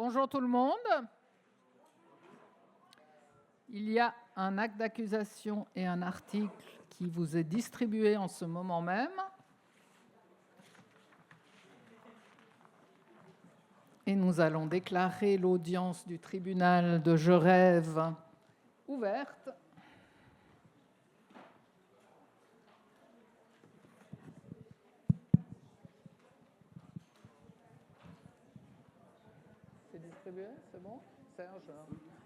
Bonjour tout le monde. Il y a un acte d'accusation et un article qui vous est distribué en ce moment même. Et nous allons déclarer l'audience du tribunal de Gerève ouverte. C'est distribué, c'est bon, Serge?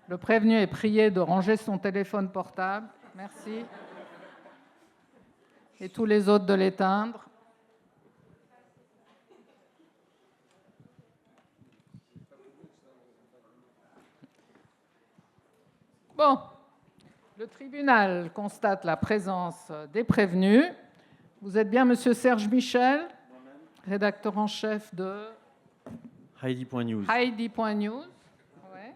Le prévenu est prié de ranger son téléphone portable. Merci. Et tous les autres de l'éteindre. Bon, le tribunal constate la présence des prévenus. Vous êtes bien Monsieur Serge Michel, rédacteur en chef de Heidi.news. Heidi.news. Ouais.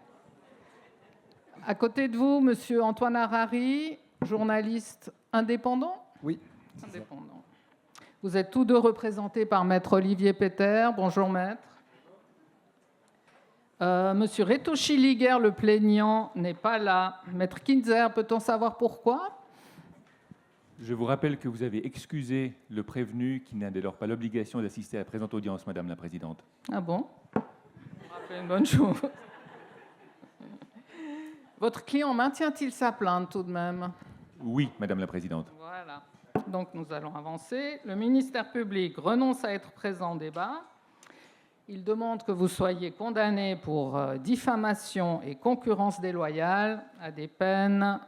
À côté de vous, Monsieur Antoine Harari, journaliste indépendant. Oui. Indépendant. Vous êtes tous deux représentés par Maître Olivier Peter. Bonjour Maître. Monsieur Reto Schilliger, le plaignant, n'est pas là. Maître Kinzer, peut-on savoir pourquoi? Je vous rappelle que vous avez excusé le prévenu qui n'a dès lors pas l'obligation d'assister à la présente audience, Madame la Présidente. Ah bon? C'est une bonne chose. Votre client maintient-il sa plainte tout de même? Oui, Madame la Présidente. Voilà. Donc nous allons avancer. Le ministère public renonce à être présent au débat. Il demande que vous soyez condamné pour diffamation et concurrence déloyale à des peines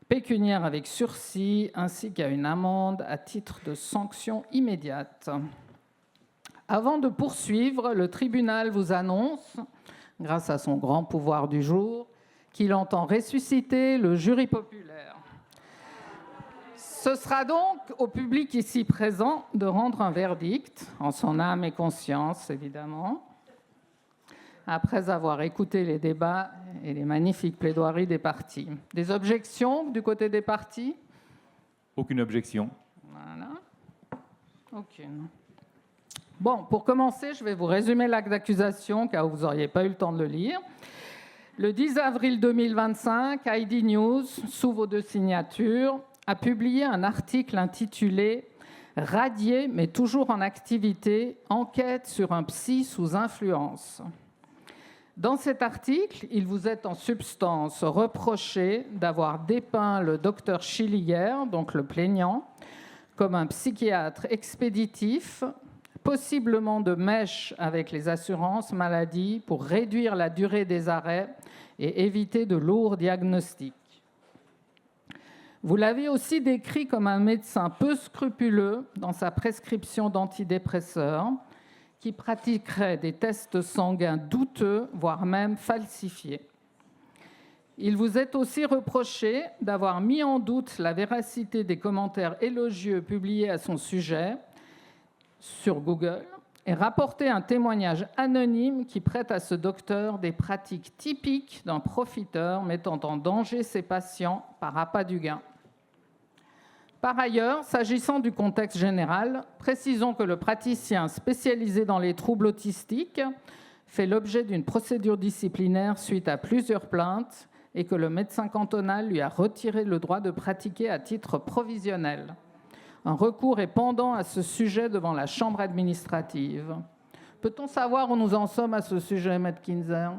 pécuniaires avec sursis ainsi qu'à une amende à titre de sanction immédiate. Avant de poursuivre, le tribunal vous annonce, grâce à son grand pouvoir du jour, qu'il entend ressusciter le jury populaire. Ce sera donc au public ici présent de rendre un verdict, en son âme et conscience, évidemment, après avoir écouté les débats et les magnifiques plaidoiries des parties. Des objections du côté des parties? Aucune objection. Voilà. Aucune. Bon, pour commencer, je vais vous résumer l'acte d'accusation, car vous n'auriez pas eu le temps de le lire. Le 10 avril 2025, Heidi News, sous vos deux signatures, a publié un article intitulé « Radié mais toujours en activité, enquête sur un psy sous influence ». Dans cet article, il vous est en substance reproché d'avoir dépeint le docteur Schilliger, donc le plaignant, comme un psychiatre expéditif, possiblement de mèche avec les assurances maladie pour réduire la durée des arrêts et éviter de lourds diagnostics. Vous l'avez aussi décrit comme un médecin peu scrupuleux dans sa prescription d'antidépresseurs, qui pratiquerait des tests sanguins douteux, voire même falsifiés. Il vous est aussi reproché d'avoir mis en doute la véracité des commentaires élogieux publiés à son sujet sur Google et rapporté un témoignage anonyme qui prête à ce docteur des pratiques typiques d'un profiteur mettant en danger ses patients par appât du gain. Par ailleurs, s'agissant du contexte général, précisons que le praticien spécialisé dans les troubles autistiques fait l'objet d'une procédure disciplinaire suite à plusieurs plaintes et que le médecin cantonal lui a retiré le droit de pratiquer à titre provisionnel. Un recours est pendant à ce sujet devant la Chambre administrative. Peut-on savoir où nous en sommes à ce sujet, Maître Kinzer?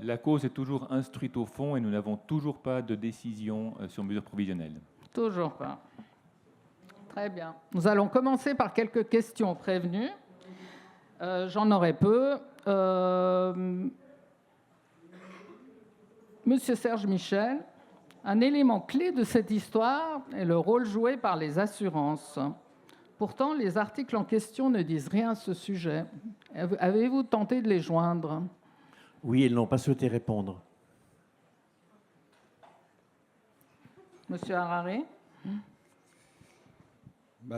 La cause est toujours instruite au fond et nous n'avons toujours pas de décision sur mesure provisionnelle. Toujours pas. Très bien. Nous allons commencer par quelques questions prévenues. J'en aurai peu. Monsieur Serge Michel, un élément clé de cette histoire est le rôle joué par les assurances. Pourtant, les articles en question ne disent rien à ce sujet. Avez-vous tenté de les joindre? Oui, ils n'ont pas souhaité répondre. Monsieur Harari?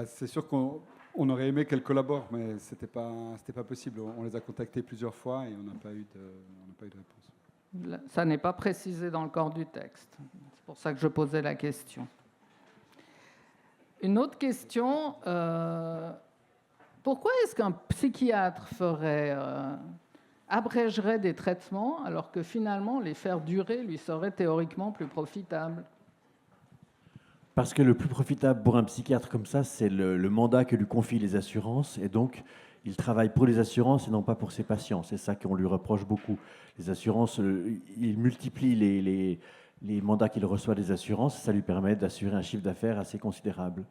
C'est sûr qu'on aurait aimé qu'elles collaborent, mais c'était pas possible. On les a contactées plusieurs fois et on n'a pas eu de réponse. Ça n'est pas précisé dans le corps du texte. C'est pour ça que je posais la question. Une autre question. Pourquoi est-ce qu'un psychiatre ferait abrégerait des traitements alors que finalement les faire durer lui serait théoriquement plus profitable? Parce que le plus profitable pour un psychiatre comme ça, c'est le mandat que lui confient les assurances. Et donc, il travaille pour les assurances et non pas pour ses patients. C'est ça qu'on lui reproche beaucoup. Les assurances, il multiplie les mandats qu'il reçoit des assurances. Ça lui permet d'assurer un chiffre d'affaires assez considérable.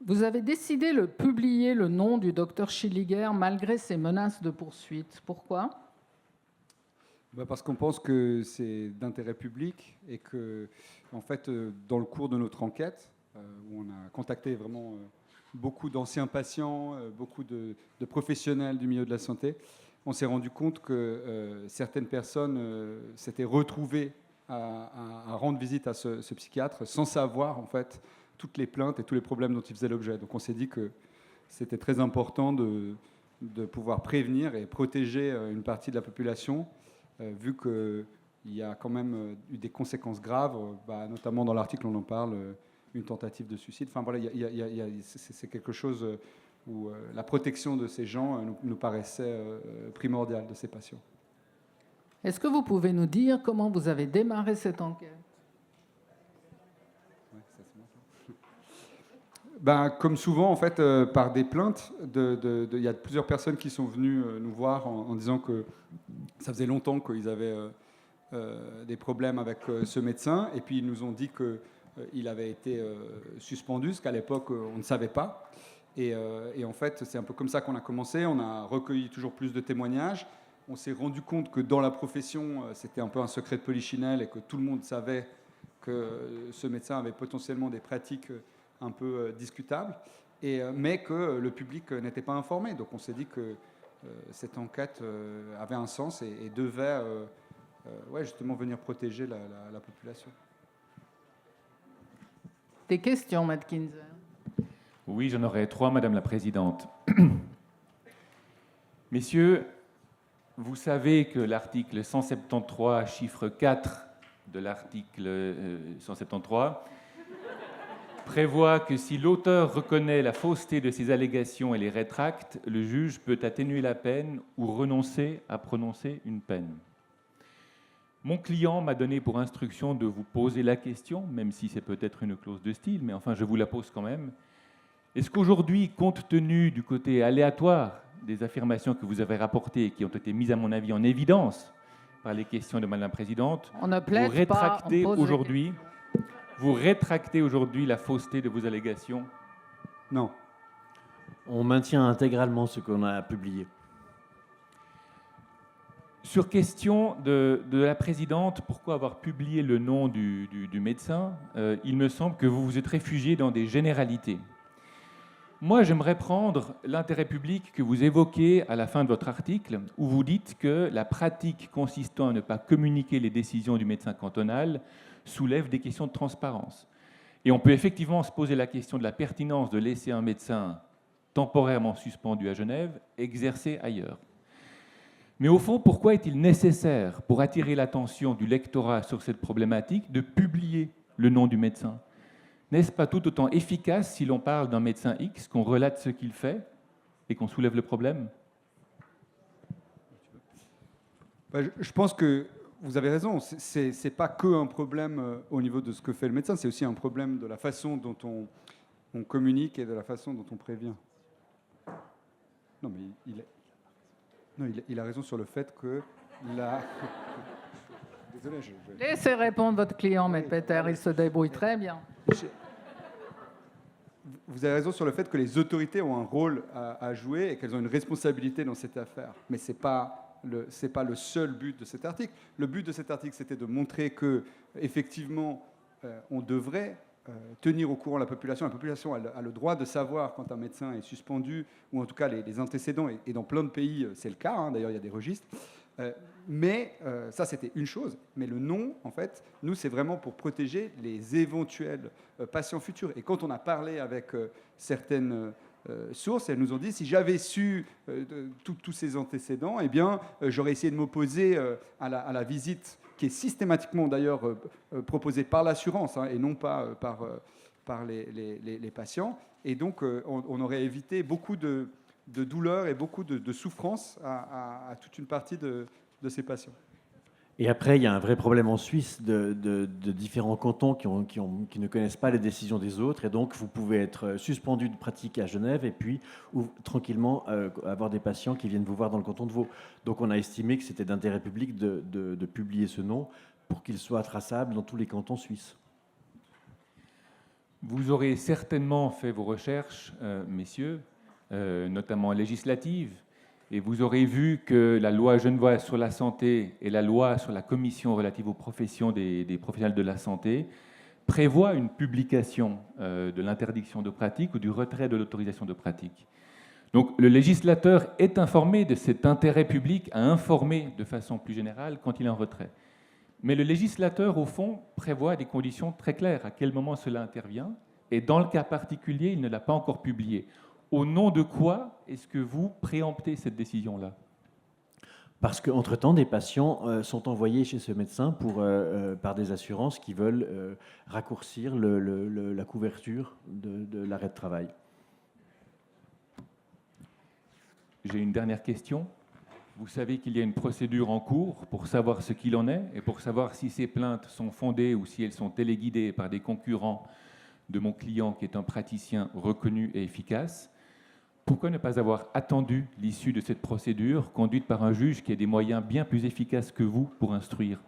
Vous avez décidé de publier le nom du docteur Schilliger malgré ses menaces de poursuite. Pourquoi? Parce qu'on pense que c'est d'intérêt public et que, en fait, dans le cours de notre enquête, où on a contacté vraiment beaucoup d'anciens patients, beaucoup de professionnels du milieu de la santé, on s'est rendu compte que certaines personnes s'étaient retrouvées à rendre visite à ce psychiatre sans savoir, en fait, toutes les plaintes et tous les problèmes dont il faisait l'objet. Donc on s'est dit que c'était très important de pouvoir prévenir et protéger une partie de la population, vu qu'il y a quand même eu des conséquences graves, notamment dans l'article on en parle, une tentative de suicide. Enfin voilà, c'est quelque chose où la protection de ces gens nous paraissait primordiale, de ces patients. Est-ce que vous pouvez nous dire comment vous avez démarré cette enquête? Comme souvent, en fait, par des plaintes, il y a plusieurs personnes qui sont venues nous voir en disant que ça faisait longtemps qu'ils avaient des problèmes avec ce médecin, et puis ils nous ont dit qu'il avait été suspendu, ce qu'à l'époque on ne savait pas. Et en fait, c'est un peu comme ça qu'on a commencé. On a recueilli toujours plus de témoignages. On s'est rendu compte que dans la profession, c'était un peu un secret de polichinelle et que tout le monde savait que ce médecin avait potentiellement des pratiques un peu discutable, mais que le public n'était pas informé. Donc on s'est dit que cette enquête avait un sens et devait justement venir protéger la population. Des questions, Matt Kinzer? Oui, j'en aurais 3, Madame la Présidente. Messieurs, vous savez que l'article 173, chiffre 4 de l'article 173, prévoit que si l'auteur reconnaît la fausseté de ses allégations et les rétracte, le juge peut atténuer la peine ou renoncer à prononcer une peine. Mon client m'a donné pour instruction de vous poser la question, même si c'est peut-être une clause de style, mais enfin je vous la pose quand même. Est-ce qu'aujourd'hui, compte tenu du côté aléatoire des affirmations que vous avez rapportées et qui ont été mises à mon avis en évidence par les questions de Madame la Présidente, vous rétractez aujourd'hui la fausseté de vos allégations? Non. On maintient intégralement ce qu'on a publié. Sur question de la Présidente, pourquoi avoir publié le nom du médecin? Il me semble que vous vous êtes réfugié dans des généralités. Moi, j'aimerais prendre l'intérêt public que vous évoquez à la fin de votre article, où vous dites que la pratique consistant à ne pas communiquer les décisions du médecin cantonal soulève des questions de transparence. Et on peut effectivement se poser la question de la pertinence de laisser un médecin temporairement suspendu à Genève exercer ailleurs. Mais au fond, pourquoi est-il nécessaire, pour attirer l'attention du lectorat sur cette problématique, de publier le nom du médecin? N'est-ce pas tout autant efficace si l'on parle d'un médecin X, qu'on relate ce qu'il fait et qu'on soulève le problème? Je pense que vous avez raison. Ce n'est pas qu'un problème au niveau de ce que fait le médecin, c'est aussi un problème de la façon dont on communique et de la façon dont on prévient. Non, mais il a raison sur le fait que la... Désolé, Laissez répondre votre client, Maître Peter, il se débrouille très bien. Vous avez raison sur le fait que les autorités ont un rôle à jouer et qu'elles ont une responsabilité dans cette affaire. Mais ce n'est pas le seul but de cet article. Le but de cet article, c'était de montrer que, effectivement, on devrait tenir au courant la population. La population a le droit de savoir quand un médecin est suspendu, ou en tout cas les antécédents, et dans plein de pays, c'est le cas, hein, d'ailleurs il y a des registres. Mais ça, c'était une chose. Mais le nom, en fait, nous, c'est vraiment pour protéger les éventuels patients futurs. Et quand on a parlé avec certaines sources, elles nous ont dit, si j'avais su tous ces antécédents, eh bien, j'aurais essayé de m'opposer à la visite qui est systématiquement, d'ailleurs, proposée par l'assurance, hein, et non pas par les patients. Et donc, on aurait évité beaucoup de de douleur et beaucoup de souffrance à toute une partie de ces patients. Et après, il y a un vrai problème en Suisse de différents cantons qui ne connaissent pas les décisions des autres. Et donc, vous pouvez être suspendu de pratique à Genève et puis tranquillement avoir des patients qui viennent vous voir dans le canton de Vaud. Donc, on a estimé que c'était d'intérêt public de publier ce nom pour qu'il soit traçable dans tous les cantons suisses. Vous aurez certainement fait vos recherches, messieurs, notamment législatives, et vous aurez vu que la loi genevoise sur la santé et la loi sur la commission relative aux professions des professionnels de la santé prévoient une publication de l'interdiction de pratique ou du retrait de l'autorisation de pratique. Donc le législateur est informé de cet intérêt public à informer de façon plus générale quand il est en retrait. Mais le législateur, au fond, prévoit des conditions très claires, à quel moment cela intervient, et dans le cas particulier, il ne l'a pas encore publié. Au nom de quoi est-ce que vous préemptez cette décision-là ? Parce qu'entre-temps, des patients sont envoyés chez ce médecin par des assurances qui veulent raccourcir la couverture de l'arrêt de travail. J'ai une dernière question. Vous savez qu'il y a une procédure en cours pour savoir ce qu'il en est et pour savoir si ces plaintes sont fondées ou si elles sont téléguidées par des concurrents de mon client qui est un praticien reconnu et efficace. Pourquoi ne pas avoir attendu l'issue de cette procédure conduite par un juge qui a des moyens bien plus efficaces que vous pour instruire ?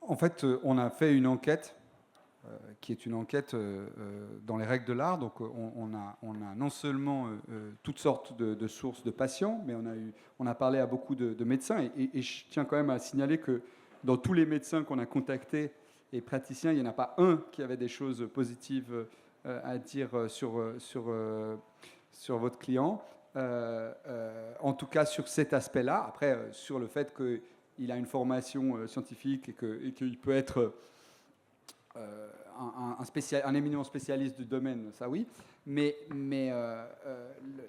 En fait, on a fait une enquête qui est une enquête dans les règles de l'art. Donc, on a non seulement toutes sortes de sources de patients, mais on a parlé à beaucoup de médecins. Et je tiens quand même à signaler que dans tous les médecins qu'on a contactés et praticiens, il n'y en a pas un qui avait des choses positives à dire sur votre client. En tout cas, sur cet aspect-là. Après, sur le fait qu'il a une formation scientifique et qu'il peut être un éminent spécialiste du domaine, ça oui. Mais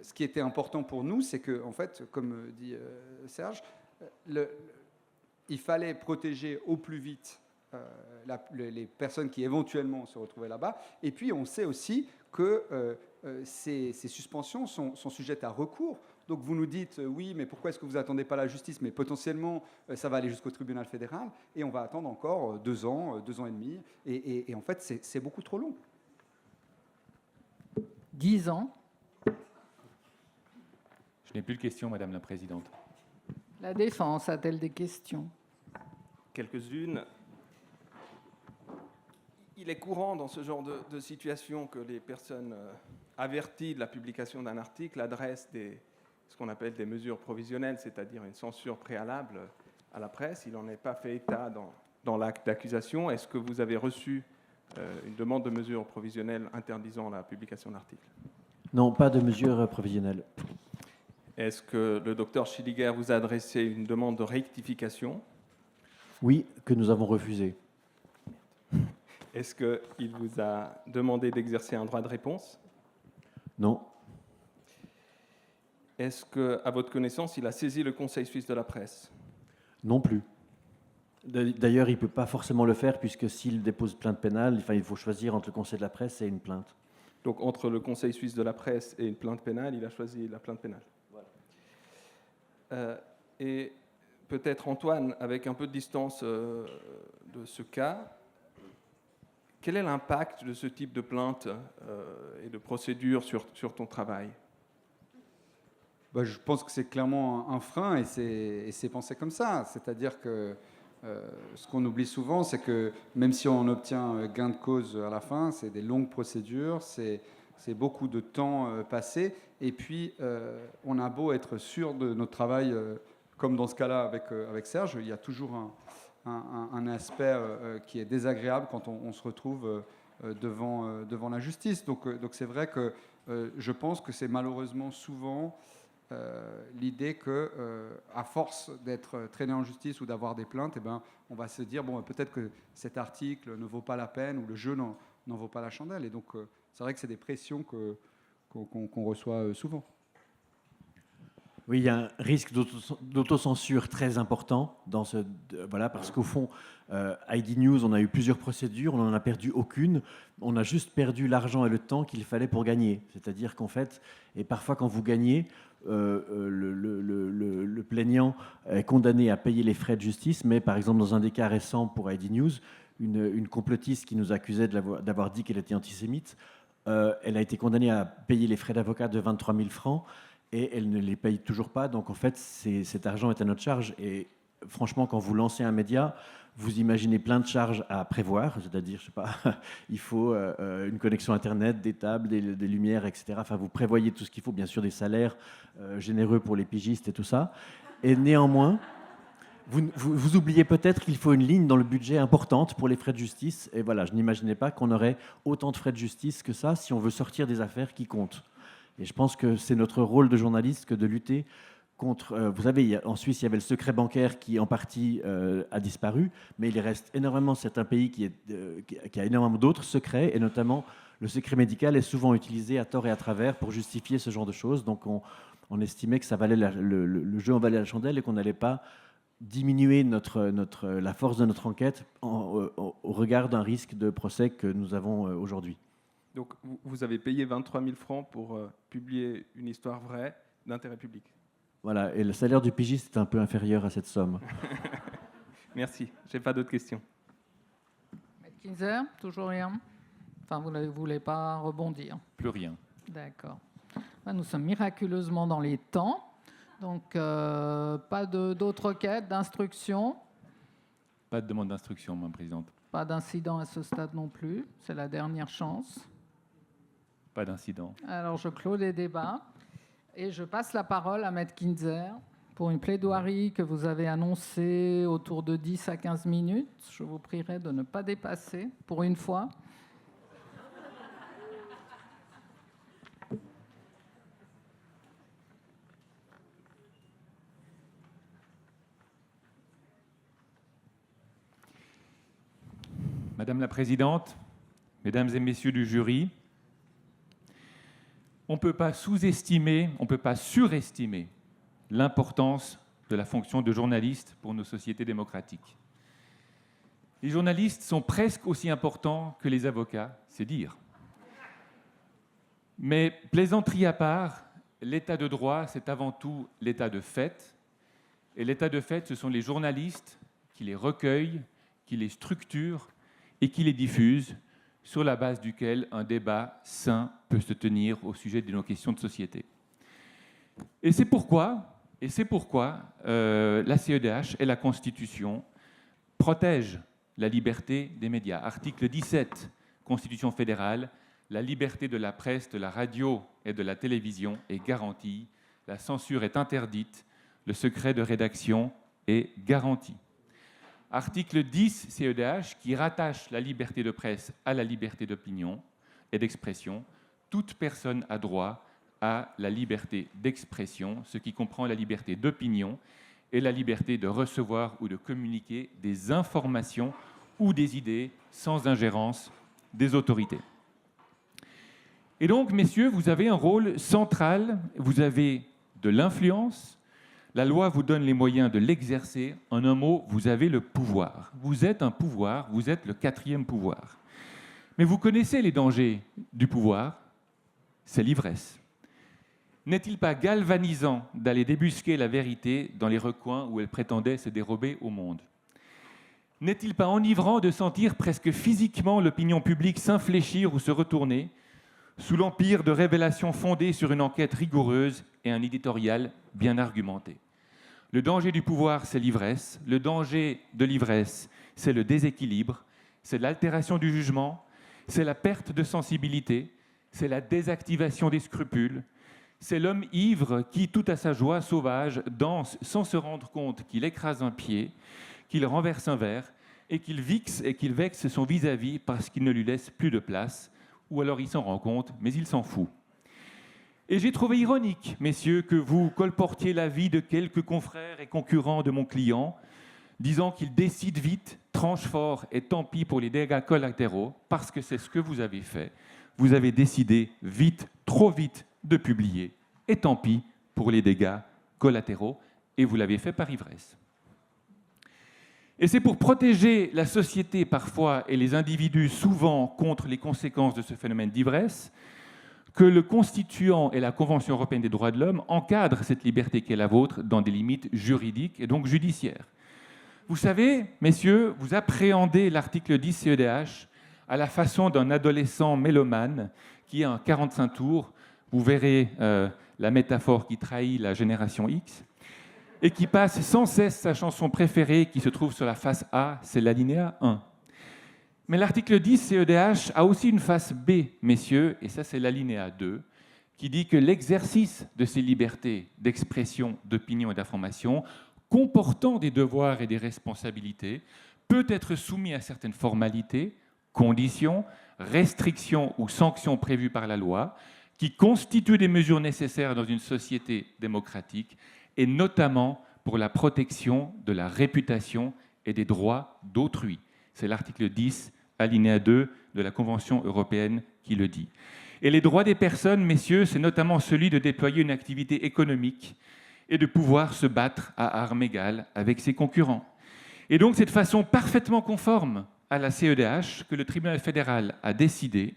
ce qui était important pour nous, c'est que, en fait, comme dit Serge, il fallait protéger au plus vite les personnes qui éventuellement se retrouvaient là-bas. Et puis, on sait aussi que ces suspensions sont sujettes à recours. Donc, vous nous dites, oui, mais pourquoi est-ce que vous n'attendez pas la justice ? Mais potentiellement, ça va aller jusqu'au tribunal fédéral et on va attendre encore 2 ans, 2 ans et demi. Et en fait, c'est beaucoup trop long. 10 ans. Je n'ai plus de questions, Madame la Présidente. La défense a-t-elle des questions ? Quelques-unes. Il est courant dans ce genre de situation que les personnes averties de la publication d'un article adressent ce qu'on appelle des mesures provisionnelles, c'est-à-dire une censure préalable à la presse. Il n'en est pas fait état dans l'acte d'accusation. Est-ce que vous avez reçu une demande de mesure provisionnelle interdisant la publication d'articles ? Non, pas de mesure provisionnelle. Est-ce que le docteur Schilliger vous a adressé une demande de rectification ? Oui, que nous avons refusé. Est-ce qu'il vous a demandé d'exercer un droit de réponse ? Non. Est-ce qu'à votre connaissance, il a saisi le Conseil suisse de la presse ? Non plus. D'ailleurs, il ne peut pas forcément le faire puisque s'il dépose plainte pénale, il faut choisir entre le Conseil de la presse et une plainte. Donc entre le Conseil suisse de la presse et une plainte pénale, il a choisi la plainte pénale. Voilà. Et peut-être Antoine, avec un peu de distance de ce cas, quel est l'impact de ce type de plainte et de procédure sur ton travail ? Je pense que c'est clairement un frein et c'est pensé comme ça. C'est-à-dire que ce qu'on oublie souvent, c'est que même si on obtient gain de cause à la fin, c'est des longues procédures, c'est beaucoup de temps passé. Et puis, on a beau être sûr de notre travail, comme dans ce cas-là avec Serge, il y a toujours un aspect qui est désagréable quand on se retrouve devant la justice. Donc c'est vrai que je pense que c'est malheureusement souvent l'idée que, à force d'être traîné en justice ou d'avoir des plaintes, on va se dire peut-être que cet article ne vaut pas la peine ou le jeu n'en vaut pas la chandelle. Et donc c'est vrai que c'est des pressions qu'on reçoit souvent. Oui, il y a un risque d'autocensure très important dans voilà, parce qu'au fond, ID News, on a eu plusieurs procédures, on n'en a perdu aucune. On a juste perdu l'argent et le temps qu'il fallait pour gagner. C'est-à-dire qu'en fait, et parfois quand vous gagnez, le plaignant est condamné à payer les frais de justice, mais par exemple dans un des cas récents pour ID News, une complotiste qui nous accusait d'avoir dit qu'elle était antisémite, elle a été condamnée à payer les frais d'avocat de 23 000 francs et elle ne les paye toujours pas. Donc en fait, cet argent est à notre charge. Et franchement, quand vous lancez un média, vous imaginez plein de charges à prévoir, c'est-à-dire, je sais pas, il faut une connexion Internet, des tables, des lumières, etc. Enfin, vous prévoyez tout ce qu'il faut, bien sûr, des salaires généreux pour les pigistes et tout ça. Et néanmoins, vous oubliez peut-être qu'il faut une ligne dans le budget importante pour les frais de justice. Et voilà, je n'imaginais pas qu'on aurait autant de frais de justice que ça si on veut sortir des affaires qui comptent. Et je pense que c'est notre rôle de journaliste que de lutter contre... vous savez, en Suisse, il y avait le secret bancaire qui, en partie, a disparu, mais il reste énormément... C'est un pays qui a énormément d'autres secrets, et notamment le secret médical est souvent utilisé à tort et à travers pour justifier ce genre de choses. Donc on estimait que ça valait le jeu en valait la chandelle et qu'on n'allait pas diminuer la force de notre enquête au regard d'un risque de procès que nous avons aujourd'hui. Donc vous avez payé 23 000 francs pour publier une histoire vraie d'intérêt public. Voilà, et le salaire du pigiste est un peu inférieur à cette somme. Merci, je n'ai pas d'autres questions. Maître Kinzer, toujours rien? Enfin, vous ne voulez pas rebondir? Plus rien. D'accord. Nous sommes miraculeusement dans les temps. Donc, pas d'autres requêtes, d'instruction? Pas de demande d'instruction, Madame la Présidente. Pas d'incident à ce stade non plus. C'est la dernière chance. Pas d'incident. Alors, je clôt les débats et je passe la parole à Maître Kinzer pour une plaidoirie que vous avez annoncée autour de 10 à 15 minutes. Je vous prierai de ne pas dépasser pour une fois. Madame la Présidente, Mesdames et Messieurs du jury, on ne peut pas sous-estimer, on ne peut pas surestimer l'importance de la fonction de journaliste pour nos sociétés démocratiques. Les journalistes sont presque aussi importants que les avocats, c'est dire. Mais plaisanterie à part, l'état de droit, c'est avant tout l'état de fait. Et l'état de fait, ce sont les journalistes qui les recueillent, qui les structurent et qui les diffusent, sur la base duquel un débat sain peut se tenir au sujet de nos questions de société. Et c'est pourquoi la CEDH et la Constitution protègent la liberté des médias. Article 17, Constitution fédérale, la liberté de la presse, de la radio et de la télévision est garantie, la censure est interdite, le secret de rédaction est garanti. Article 10 CEDH qui rattache la liberté de presse à la liberté d'opinion et d'expression. Toute personne a droit à la liberté d'expression, ce qui comprend la liberté d'opinion et la liberté de recevoir ou de communiquer des informations ou des idées sans ingérence des autorités. Et donc, messieurs, vous avez un rôle central, vous avez de l'influence. La loi vous donne les moyens de l'exercer. En un mot, vous avez le pouvoir. Vous êtes un pouvoir, vous êtes le quatrième pouvoir. Mais vous connaissez les dangers du pouvoir, c'est l'ivresse. N'est-il pas galvanisant d'aller débusquer la vérité dans les recoins où elle prétendait se dérober au monde? N'est-il pas enivrant de sentir presque physiquement l'opinion publique s'infléchir ou se retourner sous l'empire de révélations fondées sur une enquête rigoureuse et un éditorial bien argumenté? Le danger du pouvoir, c'est l'ivresse. Le danger de l'ivresse, c'est le déséquilibre, c'est l'altération du jugement, c'est la perte de sensibilité, c'est la désactivation des scrupules, c'est l'homme ivre qui, tout à sa joie sauvage, danse sans se rendre compte qu'il écrase un pied, qu'il renverse un verre et qu'il vexe son vis-à-vis parce qu'il ne lui laisse plus de place, ou alors il s'en rend compte, mais il s'en fout. Et j'ai trouvé ironique, messieurs, que vous colportiez l'avis de quelques confrères et concurrents de mon client, disant qu'il décide vite, tranche fort et tant pis pour les dégâts collatéraux, parce que c'est ce que vous avez fait. Vous avez décidé vite, trop vite, de publier, et tant pis pour les dégâts collatéraux, et vous l'avez fait par ivresse. Et c'est pour protéger la société parfois et les individus souvent contre les conséquences de ce phénomène d'ivresse que le Constituant et la Convention européenne des droits de l'homme encadrent cette liberté qui est la vôtre dans des limites juridiques et donc judiciaires. Vous savez, messieurs, vous appréhendez l'article 10 CEDH à la façon d'un adolescent mélomane qui a un 45 tours, vous verrez la métaphore qui trahit la génération X, et qui passe sans cesse sa chanson préférée qui se trouve sur la face A, c'est l'alinéa 1. Mais l'article 10 CEDH a aussi une face B, messieurs, et ça c'est l'alinéa 2, qui dit que l'exercice de ces libertés d'expression, d'opinion et d'information, comportant des devoirs et des responsabilités, peut être soumis à certaines formalités, conditions, restrictions ou sanctions prévues par la loi, qui constituent des mesures nécessaires dans une société démocratique, et notamment pour la protection de la réputation et des droits d'autrui. C'est l'article 10, alinéa 2 de la Convention européenne qui le dit. Et les droits des personnes, messieurs, c'est notamment celui de déployer une activité économique et de pouvoir se battre à armes égales avec ses concurrents. Et donc, c'est de façon parfaitement conforme à la CEDH que le tribunal fédéral a décidé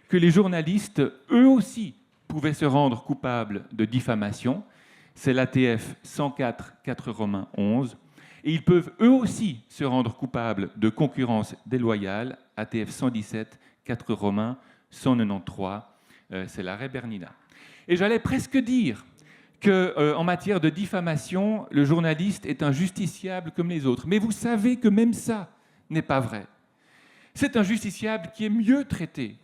que les journalistes, eux aussi, pouvaient se rendre coupables de diffamation. C'est l'ATF 104, 4 Romains 11. Et ils peuvent eux aussi se rendre coupables de concurrence déloyale, ATF 117, 4 Romains 193. C'est l'arrêt Bernina. Et j'allais presque dire qu'en matière de diffamation, le journaliste est un justiciable comme les autres. Mais vous savez que même ça n'est pas vrai. C'est un justiciable qui est mieux traité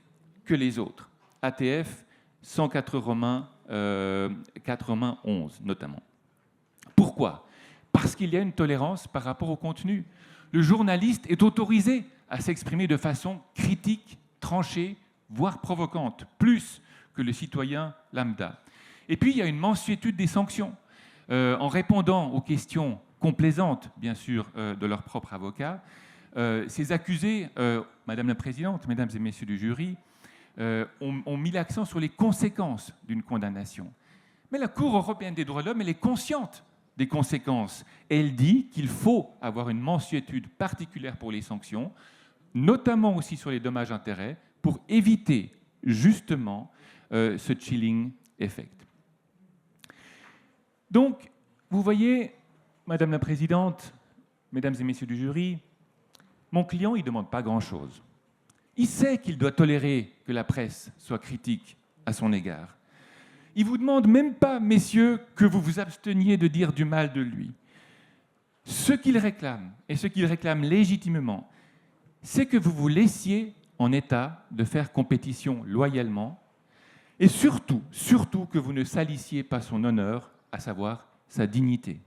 que les autres. ATF 104 Romains 4 Romains 11 notamment. Pourquoi ? Parce qu'il y a une tolérance par rapport au contenu. Le journaliste est autorisé à s'exprimer de façon critique, tranchée, voire provocante, plus que le citoyen lambda. Et puis, il y a une mansuétude des sanctions. En répondant aux questions complaisantes, bien sûr, de leur propre avocat, ces accusés, Madame la Présidente, Mesdames et Messieurs du jury, ont mis l'accent sur les conséquences d'une condamnation. Mais la Cour européenne des droits de l'homme, elle est consciente des conséquences. Et elle dit qu'il faut avoir une mansuétude particulière pour les sanctions, notamment aussi sur les dommages-intérêts, pour éviter justement ce chilling effect. Donc, vous voyez, Madame la Présidente, Mesdames et Messieurs du jury, mon client, il ne demande pas grand-chose. Il sait qu'il doit tolérer que la presse soit critique à son égard. Il ne vous demande même pas, messieurs, que vous vous absteniez de dire du mal de lui. Ce qu'il réclame, et ce qu'il réclame légitimement, c'est que vous vous laissiez en état de faire compétition loyalement, et surtout que vous ne salissiez pas son honneur, à savoir sa dignité.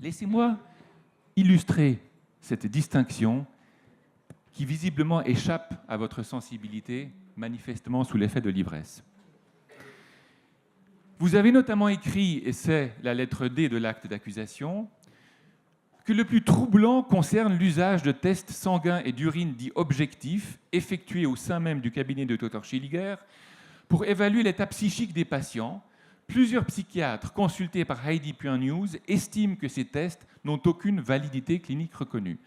Laissez-moi illustrer cette distinction qui visiblement échappe à votre sensibilité, manifestement sous l'effet de l'ivresse. Vous avez notamment écrit, et c'est la lettre D de l'acte d'accusation, que le plus troublant concerne l'usage de tests sanguins et d'urine dits objectifs, effectués au sein même du cabinet de Dr Schilliger, pour évaluer l'état psychique des patients. Plusieurs psychiatres consultés par Heidi.news estiment que ces tests n'ont aucune validité clinique reconnue.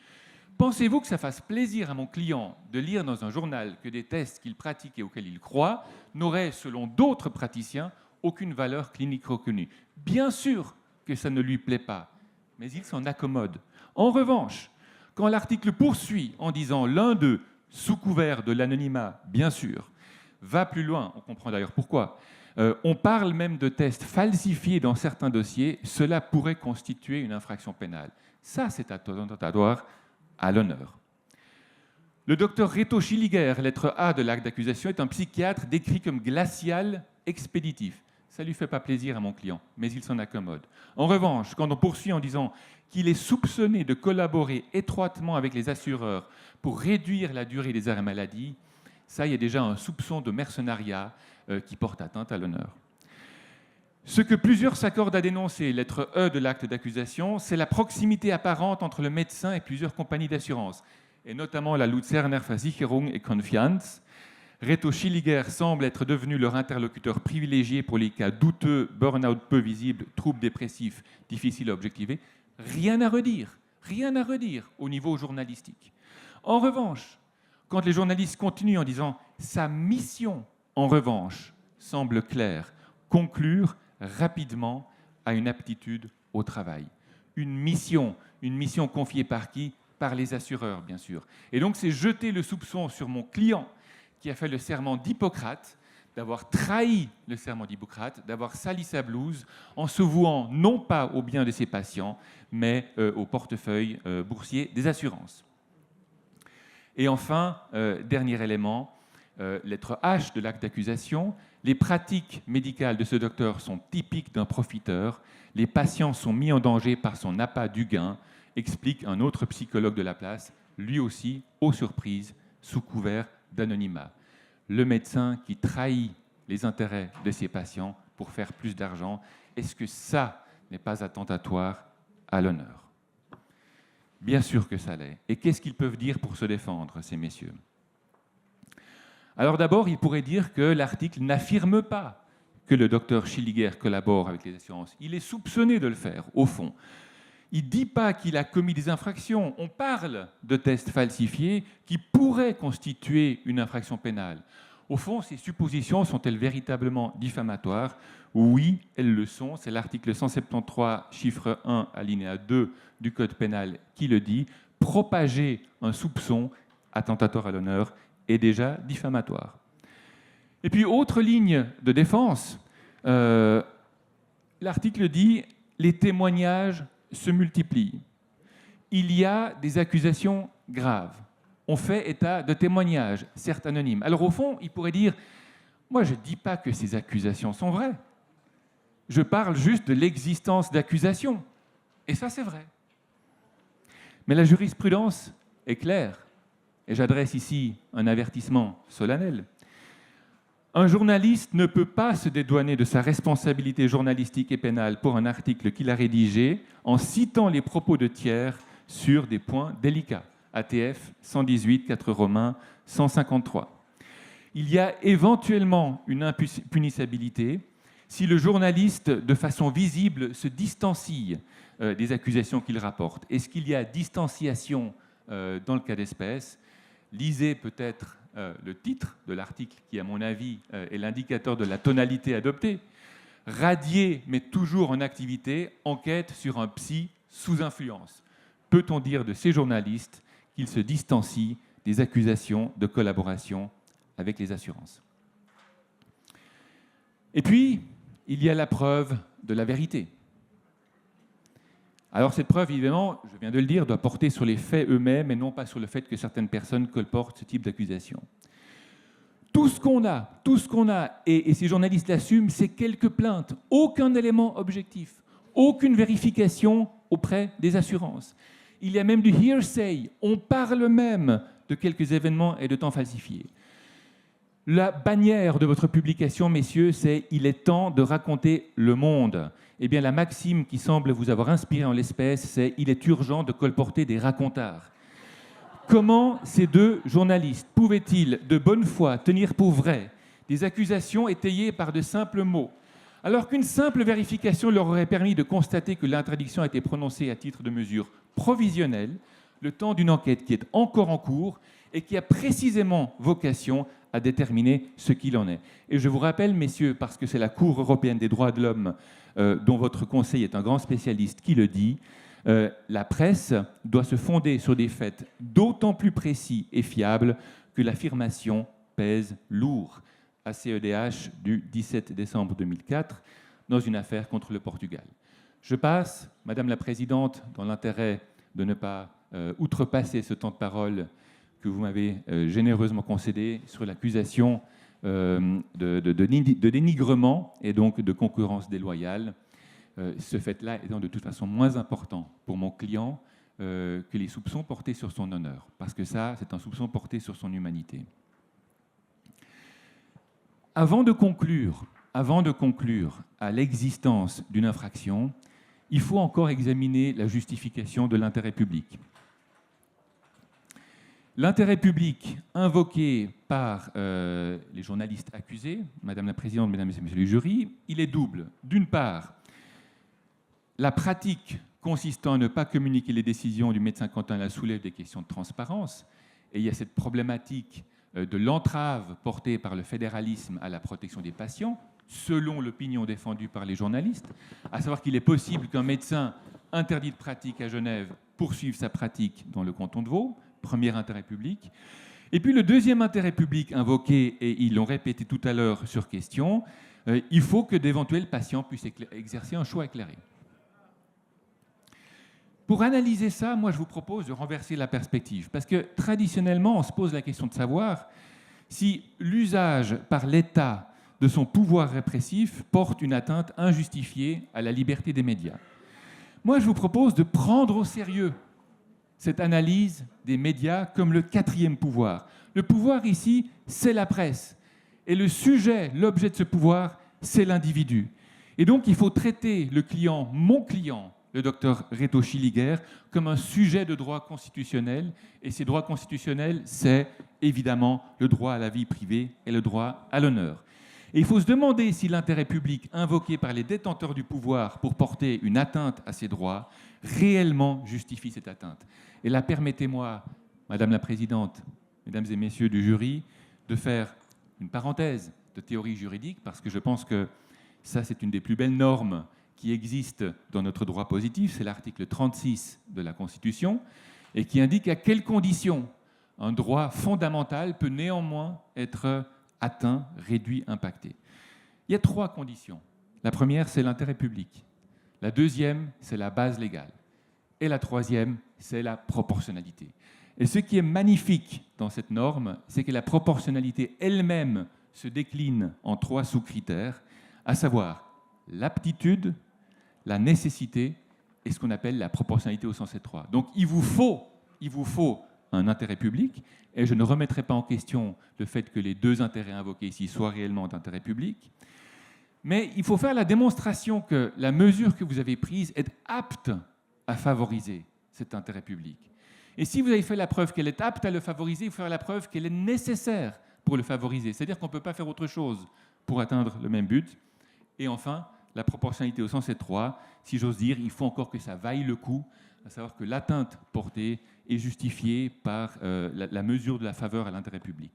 Pensez-vous que ça fasse plaisir à mon client de lire dans un journal que des tests qu'il pratique et auxquels il croit n'auraient, selon d'autres praticiens, aucune valeur clinique reconnue? Bien sûr que ça ne lui plaît pas, mais il s'en accommode. En revanche, quand l'article poursuit en disant l'un d'eux, sous couvert de l'anonymat, bien sûr, va plus loin, on comprend d'ailleurs pourquoi, on parle même de tests falsifiés dans certains dossiers, cela pourrait constituer une infraction pénale. Ça, c'est attentatoire à l'honneur. Le docteur Reto Schilliger, lettre A de l'acte d'accusation, est un psychiatre décrit comme glacial, expéditif. Ça ne lui fait pas plaisir à mon client, mais il s'en accommode. En revanche, quand on poursuit en disant qu'il est soupçonné de collaborer étroitement avec les assureurs pour réduire la durée des arrêts maladie, ça, il y a déjà un soupçon de mercenariat qui porte atteinte à l'honneur. Ce que plusieurs s'accordent à dénoncer, lettre E de l'acte d'accusation, c'est la proximité apparente entre le médecin et plusieurs compagnies d'assurance, et notamment la Luzerner Versicherung et Confianz, Reto Schilliger semble être devenu leur interlocuteur privilégié pour les cas douteux, burn-out peu visible, troubles dépressifs difficiles à objectiver. Rien à redire au niveau journalistique. En revanche, quand les journalistes continuent en disant « sa mission, en revanche, semble claire, conclure rapidement à une aptitude au travail ». Une mission confiée par qui ? Par les assureurs, bien sûr. Et donc, c'est jeter le soupçon sur mon client qui a fait le serment d'Hippocrate, d'avoir trahi le serment d'Hippocrate, d'avoir sali sa blouse en se vouant non pas au bien de ses patients, mais au portefeuille boursier des assurances. Et enfin, dernier élément, lettre H de l'acte d'accusation, les pratiques médicales de ce docteur sont typiques d'un profiteur, les patients sont mis en danger par son appât du gain, explique un autre psychologue de la place, lui aussi, aux surprises, sous couvert d'anonymat. Le médecin qui trahit les intérêts de ses patients pour faire plus d'argent, est-ce que ça n'est pas attentatoire à l'honneur ? Bien sûr que ça l'est. Et qu'est-ce qu'ils peuvent dire pour se défendre, ces messieurs ? Alors d'abord, ils pourraient dire que l'article n'affirme pas que le docteur Schilliger collabore avec les assurances. Il est soupçonné de le faire, au fond. Il ne dit pas qu'il a commis des infractions. On parle de tests falsifiés qui pourraient constituer une infraction pénale. Au fond, ces suppositions sont-elles véritablement diffamatoires ? Oui, elles le sont. C'est l'article 173, chiffre 1, alinéa 2 du Code pénal qui le dit. Propager un soupçon attentatoire à l'honneur est déjà diffamatoire. Et puis, autre ligne de défense, l'article dit « les témoignages se multiplient. Il y a des accusations graves. On fait état de témoignages, certes anonymes. » Alors au fond, il pourrait dire « moi, je ne dis pas que ces accusations sont vraies. Je parle juste de l'existence d'accusations. » Et ça, c'est vrai. Mais la jurisprudence est claire. Et j'adresse ici un avertissement solennel. Un journaliste ne peut pas se dédouaner de sa responsabilité journalistique et pénale pour un article qu'il a rédigé en citant les propos de tiers sur des points délicats. ATF 118, 4 Romains 153. Il y a éventuellement une impunissabilité si le journaliste, de façon visible, se distancie des accusations qu'il rapporte. Est-ce qu'il y a distanciation dans le cas d'espèce ? Lisez peut-être le titre de l'article qui, à mon avis, est l'indicateur de la tonalité adoptée. Radié, mais toujours en activité, enquête sur un psy sous influence. Peut-on dire de ces journalistes qu'ils se distancient des accusations de collaboration avec les assurances ? Et puis, il y a la preuve de la vérité. Alors cette preuve, évidemment, je viens de le dire, doit porter sur les faits eux-mêmes et non pas sur le fait que certaines personnes colportent ce type d'accusation. Tout ce qu'on a, et ces journalistes l'assument, c'est quelques plaintes, aucun élément objectif, aucune vérification auprès des assurances. Il y a même du hearsay, on parle même de quelques événements et de temps falsifiés. La bannière de votre publication, messieurs, c'est « Il est temps de raconter le monde ». Eh bien, la maxime qui semble vous avoir inspiré en l'espèce, c'est « Il est urgent de colporter des racontards ». Comment ces deux journalistes pouvaient-ils, de bonne foi, tenir pour vrai des accusations étayées par de simples mots, alors qu'une simple vérification leur aurait permis de constater que l'interdiction a été prononcée à titre de mesure provisionnelle, le temps d'une enquête qui est encore en cours et qui a précisément vocation à déterminer ce qu'il en est. Et je vous rappelle, messieurs, parce que c'est la Cour européenne des droits de l'homme dont votre conseil est un grand spécialiste qui le dit, la presse doit se fonder sur des faits d'autant plus précis et fiables que l'affirmation pèse lourd. ACEDH du 17 décembre 2004, dans une affaire contre le Portugal. Je passe, Madame la Présidente, dans l'intérêt de ne pas outrepasser ce temps de parole que vous m'avez généreusement concédé sur l'accusation de dénigrement et donc de concurrence déloyale. Ce fait-là étant de toute façon moins important pour mon client que les soupçons portés sur son honneur, parce que ça, c'est un soupçon porté sur son humanité. Avant de conclure à l'existence d'une infraction, il faut encore examiner la justification de l'intérêt public. L'intérêt public invoqué par les journalistes accusés, Madame la Présidente, Mesdames et Messieurs les jurys, il est double. D'une part, la pratique consistant à ne pas communiquer les décisions du médecin quand elle soulève des questions de transparence, et il y a cette problématique de l'entrave portée par le fédéralisme à la protection des patients, selon l'opinion défendue par les journalistes, à savoir qu'il est possible qu'un médecin interdit de pratique à Genève poursuive sa pratique dans le canton de Vaud, premier intérêt public. Et puis le deuxième intérêt public invoqué, et ils l'ont répété tout à l'heure sur question, il faut que d'éventuels patients puissent exercer un choix éclairé. Pour analyser ça, moi je vous propose de renverser la perspective, parce que traditionnellement on se pose la question de savoir si l'usage par l'État de son pouvoir répressif porte une atteinte injustifiée à la liberté des médias. Moi je vous propose de prendre au sérieux cette analyse des médias comme le quatrième pouvoir. Le pouvoir ici, c'est la presse. Et le sujet, l'objet de ce pouvoir, c'est l'individu. Et donc, il faut traiter le client, mon client, le docteur Reto Schilliger, comme un sujet de droit constitutionnel. Et ces droits constitutionnels, c'est évidemment le droit à la vie privée et le droit à l'honneur. Et il faut se demander si l'intérêt public invoqué par les détenteurs du pouvoir pour porter une atteinte à ces droits réellement justifie cette atteinte. Et là, permettez-moi, Madame la Présidente, Mesdames et Messieurs du jury, de faire une parenthèse de théorie juridique, parce que je pense que ça, c'est une des plus belles normes qui existent dans notre droit positif. C'est l'article 36 de la Constitution, et qui indique à quelles conditions un droit fondamental peut néanmoins être atteint, réduit, impacté. Il y a 3 conditions. La première, c'est l'intérêt public. La deuxième, c'est la base légale. Et la troisième, c'est la proportionnalité. Et ce qui est magnifique dans cette norme, c'est que la proportionnalité elle-même se décline en 3 sous-critères, à savoir l'aptitude, la nécessité et ce qu'on appelle la proportionnalité au sens étroit. Donc il vous faut un intérêt public, et je ne remettrai pas en question le fait que les 2 intérêts invoqués ici soient réellement d'intérêt public, mais il faut faire la démonstration que la mesure que vous avez prise est apte à favoriser cet intérêt public. Et si vous avez fait la preuve qu'elle est apte à le favoriser, il faut faire la preuve qu'elle est nécessaire pour le favoriser. C'est-à-dire qu'on ne peut pas faire autre chose pour atteindre le même but. Et enfin, la proportionnalité au sens étroit, si j'ose dire, il faut encore que ça vaille le coup, à savoir que l'atteinte portée est justifiée par la mesure de la faveur à l'intérêt public.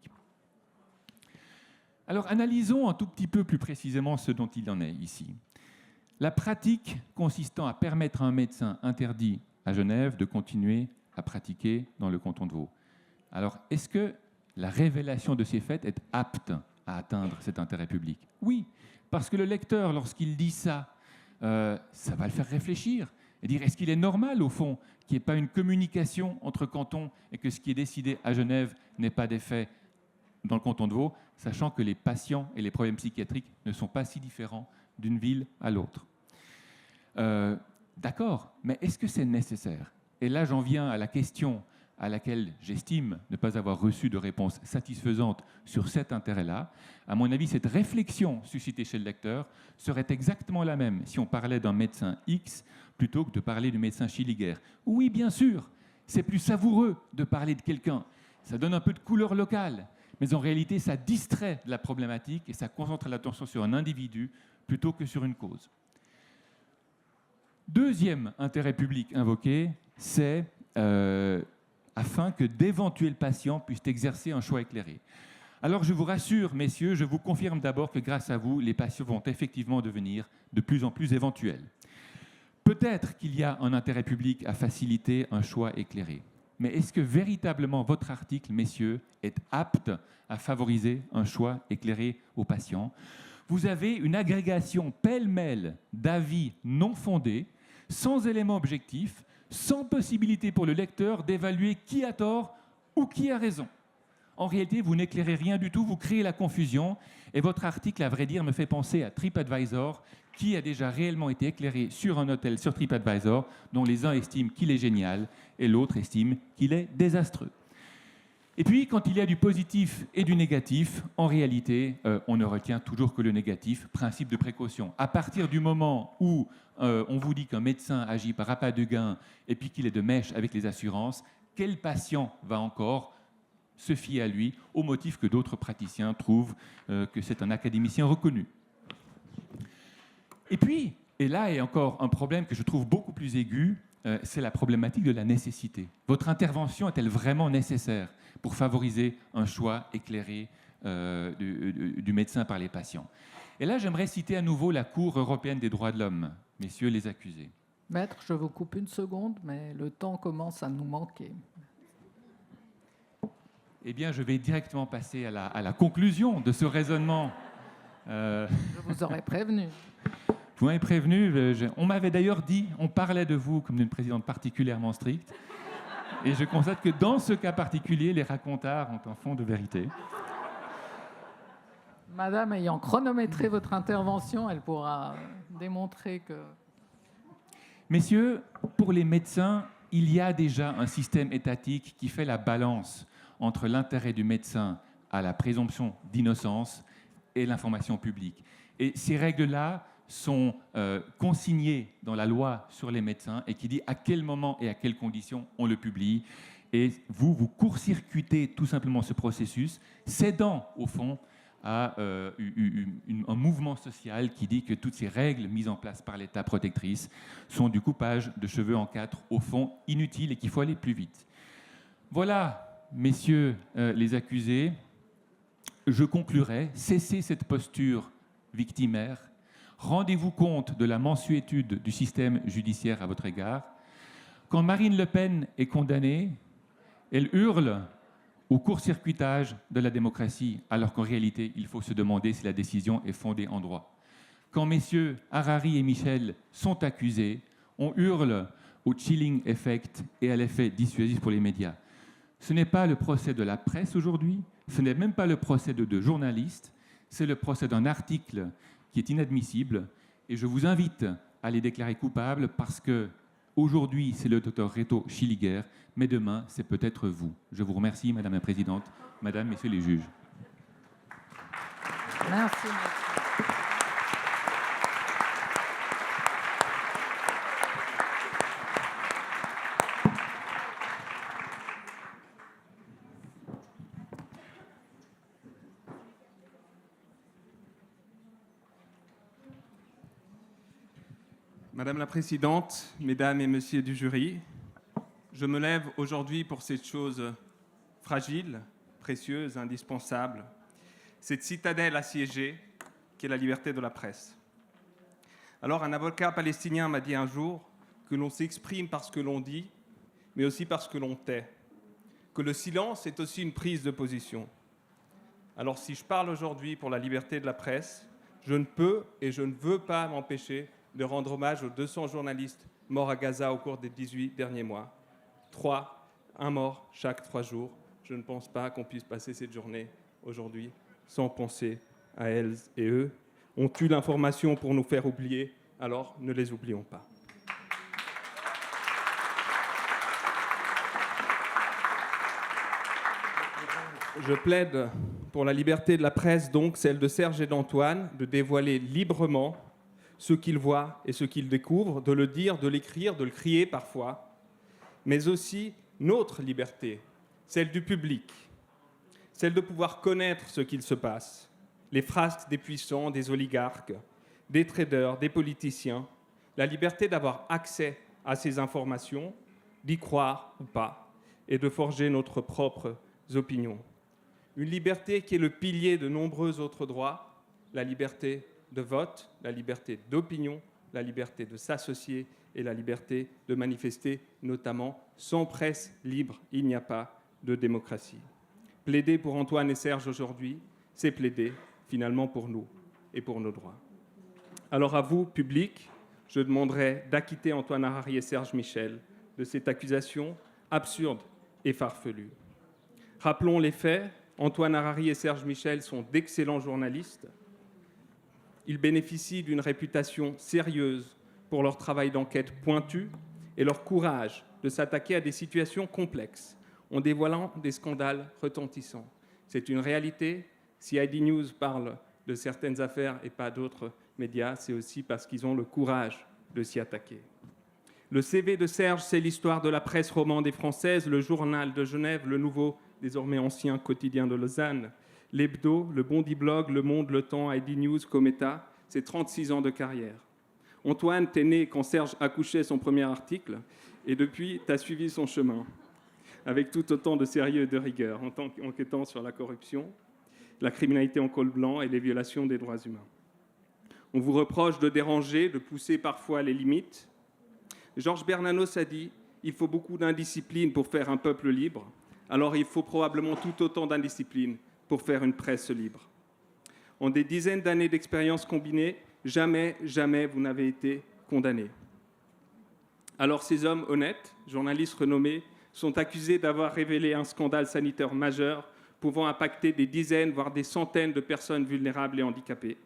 Alors, analysons un tout petit peu plus précisément ce dont il en est ici. La pratique consistant à permettre à un médecin interdit à Genève de continuer à pratiquer dans le canton de Vaud. Alors, est-ce que la révélation de ces faits est apte à atteindre cet intérêt public? Oui, parce que le lecteur, lorsqu'il dit ça, ça va le faire réfléchir et dire est-ce qu'il est normal, au fond, qu'il n'y ait pas une communication entre cantons et que ce qui est décidé à Genève n'ait pas d'effet dans le canton de Vaud, sachant que les patients et les problèmes psychiatriques ne sont pas si différents d'une ville à l'autre. D'accord, mais est-ce que c'est nécessaire? Et là, j'en viens à la question à laquelle j'estime ne pas avoir reçu de réponse satisfaisante sur cet intérêt-là. À mon avis, cette réflexion suscitée chez le lecteur serait exactement la même si on parlait d'un médecin X plutôt que de parler du médecin Schilliger. Oui, bien sûr, c'est plus savoureux de parler de quelqu'un. Ça donne un peu de couleur locale, mais en réalité, ça distrait de la problématique et ça concentre l'attention sur un individu plutôt que sur une cause. Deuxième intérêt public invoqué, c'est afin que d'éventuels patients puissent exercer un choix éclairé. Alors je vous rassure, messieurs, je vous confirme d'abord que grâce à vous, les patients vont effectivement devenir de plus en plus éventuels. Peut-être qu'il y a un intérêt public à faciliter un choix éclairé. Mais est-ce que véritablement votre article, messieurs, est apte à favoriser un choix éclairé aux patients? Vous avez une agrégation pêle-mêle d'avis non fondés, sans éléments objectifs, sans possibilité pour le lecteur d'évaluer qui a tort ou qui a raison. En réalité, vous n'éclairez rien du tout, vous créez la confusion, et votre article, à vrai dire, me fait penser à TripAdvisor, qui a déjà réellement été éclairé sur un hôtel sur TripAdvisor, dont les uns estiment qu'il est génial et l'autre estime qu'il est désastreux. Et puis, quand il y a du positif et du négatif, en réalité, on ne retient toujours que le négatif, principe de précaution. À partir du moment où on vous dit qu'un médecin agit par appât de gain et puis qu'il est de mèche avec les assurances, quel patient va encore se fier à lui, au motif que d'autres praticiens trouvent que c'est un académicien reconnu. Et puis, et là est encore un problème que je trouve beaucoup plus aigu, c'est la problématique de la nécessité. Votre intervention est-elle vraiment nécessaire pour favoriser un choix éclairé du médecin par les patients? Et là, j'aimerais citer à nouveau la Cour européenne des droits de l'homme, messieurs les accusés. Maître, je vous coupe une seconde, mais le temps commence à nous manquer. Eh bien, je vais directement passer à la conclusion de ce raisonnement. Je vous aurais prévenu. Vous m'avez prévenu, on m'avait d'ailleurs dit, on parlait de vous comme d'une présidente particulièrement stricte. Et je constate que dans ce cas particulier, les racontards ont un fond de vérité. Madame ayant chronométré votre intervention, elle pourra démontrer que... Messieurs, pour les médecins, il y a déjà un système étatique qui fait la balance entre l'intérêt du médecin à la présomption d'innocence et l'information publique. Et ces règles-là sont consignées dans la loi sur les médecins et qui dit à quel moment et à quelles conditions on le publie. Et vous court-circuitez tout simplement ce processus, cédant au fond à un mouvement social qui dit que toutes ces règles mises en place par l'État protectrice sont du coupage de cheveux en quatre, au fond inutiles et qu'il faut aller plus vite. Voilà, messieurs les accusés, je conclurai, cessez cette posture victimaire, rendez-vous compte de la mansuétude du système judiciaire à votre égard. Quand Marine Le Pen est condamnée, elle hurle au court-circuitage de la démocratie, alors qu'en réalité, il faut se demander si la décision est fondée en droit. Quand messieurs Harari et Michel sont accusés, on hurle au chilling effect et à l'effet dissuasif pour les médias. Ce n'est pas le procès de la presse aujourd'hui, ce n'est même pas le procès de deux journalistes, c'est le procès d'un article qui est inadmissible, et je vous invite à les déclarer coupables parce que aujourd'hui, c'est le docteur Reto Schilliger, mais demain, c'est peut-être vous. Je vous remercie, Madame la Présidente, Madame, Messieurs les juges. Merci. Madame la Présidente, Mesdames et Messieurs du jury, je me lève aujourd'hui pour cette chose fragile, précieuse, indispensable, cette citadelle assiégée qui est la liberté de la presse. Alors, un avocat palestinien m'a dit un jour que l'on s'exprime par ce que l'on dit, mais aussi par ce que l'on tait, que le silence est aussi une prise de position. Alors, si je parle aujourd'hui pour la liberté de la presse, je ne peux et je ne veux pas m'empêcher de rendre hommage aux 200 journalistes morts à Gaza au cours des 18 derniers mois. 1 mort chaque 3 jours. Je ne pense pas qu'on puisse passer cette journée aujourd'hui sans penser à elles et eux. On tue l'information pour nous faire oublier, alors ne les oublions pas. Je plaide pour la liberté de la presse, donc celle de Serge et d'Antoine, de dévoiler librement ce qu'ils voient et ce qu'ils découvrent, de le dire, de l'écrire, de le crier parfois, mais aussi notre liberté, celle du public, celle de pouvoir connaître ce qu'il se passe, les frasques des puissants, des oligarques, des traders, des politiciens, la liberté d'avoir accès à ces informations, d'y croire ou pas, et de forger notre propre opinion. Une liberté qui est le pilier de nombreux autres droits, la liberté de vote, la liberté d'opinion, la liberté de s'associer et la liberté de manifester, notamment. Sans presse libre, il n'y a pas de démocratie. Plaider pour Antoine et Serge aujourd'hui, c'est plaider finalement pour nous et pour nos droits. Alors à vous, public, je demanderai d'acquitter Antoine Harari et Serge Michel de cette accusation absurde et farfelue. Rappelons les faits, Antoine Harari et Serge Michel sont d'excellents journalistes. Ils bénéficient d'une réputation sérieuse pour leur travail d'enquête pointu et leur courage de s'attaquer à des situations complexes en dévoilant des scandales retentissants. C'est une réalité. Si ID News parle de certaines affaires et pas d'autres médias, c'est aussi parce qu'ils ont le courage de s'y attaquer. Le CV de Serge, c'est l'histoire de la presse romande et française, le journal de Genève, le Nouveau désormais ancien quotidien de Lausanne, l'Hebdo, le Bondi Blog, Le Monde, Le Temps, ID News, Cometa, c'est 36 ans de carrière. Antoine, t'es né quand Serge accouchait son premier article, et depuis, t'as suivi son chemin, avec tout autant de sérieux et de rigueur, en enquêtant sur la corruption, la criminalité en col blanc et les violations des droits humains. On vous reproche de déranger, de pousser parfois les limites. Georges Bernanos a dit « Il faut beaucoup d'indiscipline pour faire un peuple libre, alors il faut probablement tout autant d'indiscipline pour faire une presse libre. » En des dizaines d'années d'expérience combinée, jamais vous n'avez été condamné. Alors ces hommes honnêtes, journalistes renommés, sont accusés d'avoir révélé un scandale sanitaire majeur pouvant impacter des dizaines, voire des centaines de personnes vulnérables et handicapées.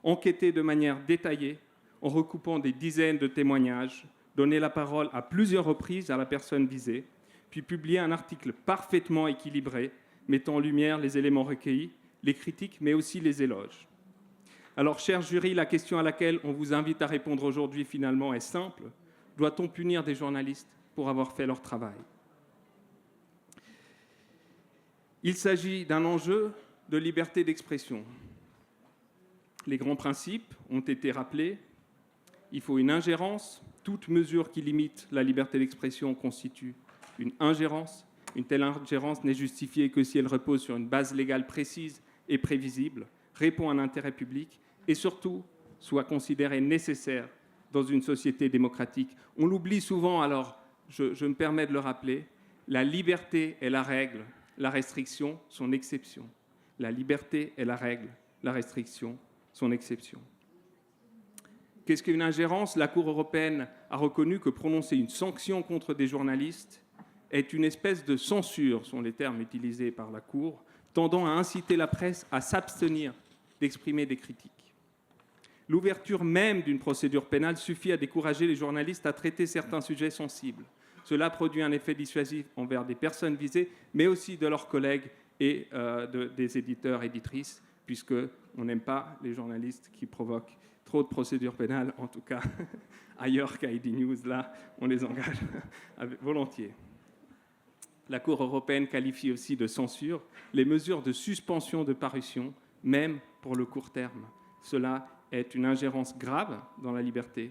Enquêter de manière détaillée, en recoupant des dizaines de témoignages, donner la parole à plusieurs reprises à la personne visée, puis publier un article parfaitement équilibré, mettant en lumière les éléments recueillis, les critiques, mais aussi les éloges. Alors, cher jury, la question à laquelle on vous invite à répondre aujourd'hui, finalement, est simple. Doit-on punir des journalistes pour avoir fait leur travail ? Il s'agit d'un enjeu de liberté d'expression. Les grands principes ont été rappelés. Il faut une ingérence. Toute mesure qui limite la liberté d'expression constitue une ingérence. Une telle ingérence n'est justifiée que si elle repose sur une base légale précise et prévisible, répond à un intérêt public et surtout soit considérée nécessaire dans une société démocratique. On l'oublie souvent, alors je me permets de le rappeler, la liberté est la règle, la restriction, son exception. La liberté est la règle, la restriction, son exception. Qu'est-ce qu'une ingérence ? La Cour européenne a reconnu que prononcer une sanction contre des journalistes est une espèce de censure, sont les termes utilisés par la Cour, tendant à inciter la presse à s'abstenir d'exprimer des critiques. L'ouverture même d'une procédure pénale suffit à décourager les journalistes à traiter certains sujets sensibles. Cela produit un effet dissuasif envers des personnes visées, mais aussi de leurs collègues et des éditeurs, éditrices, puisqu'on n'aime pas les journalistes qui provoquent trop de procédures pénales, en tout cas ailleurs qu'à ID News, là, on les engage volontiers. La Cour européenne qualifie aussi de censure les mesures de suspension de parution, même pour le court terme. Cela est une ingérence grave dans la liberté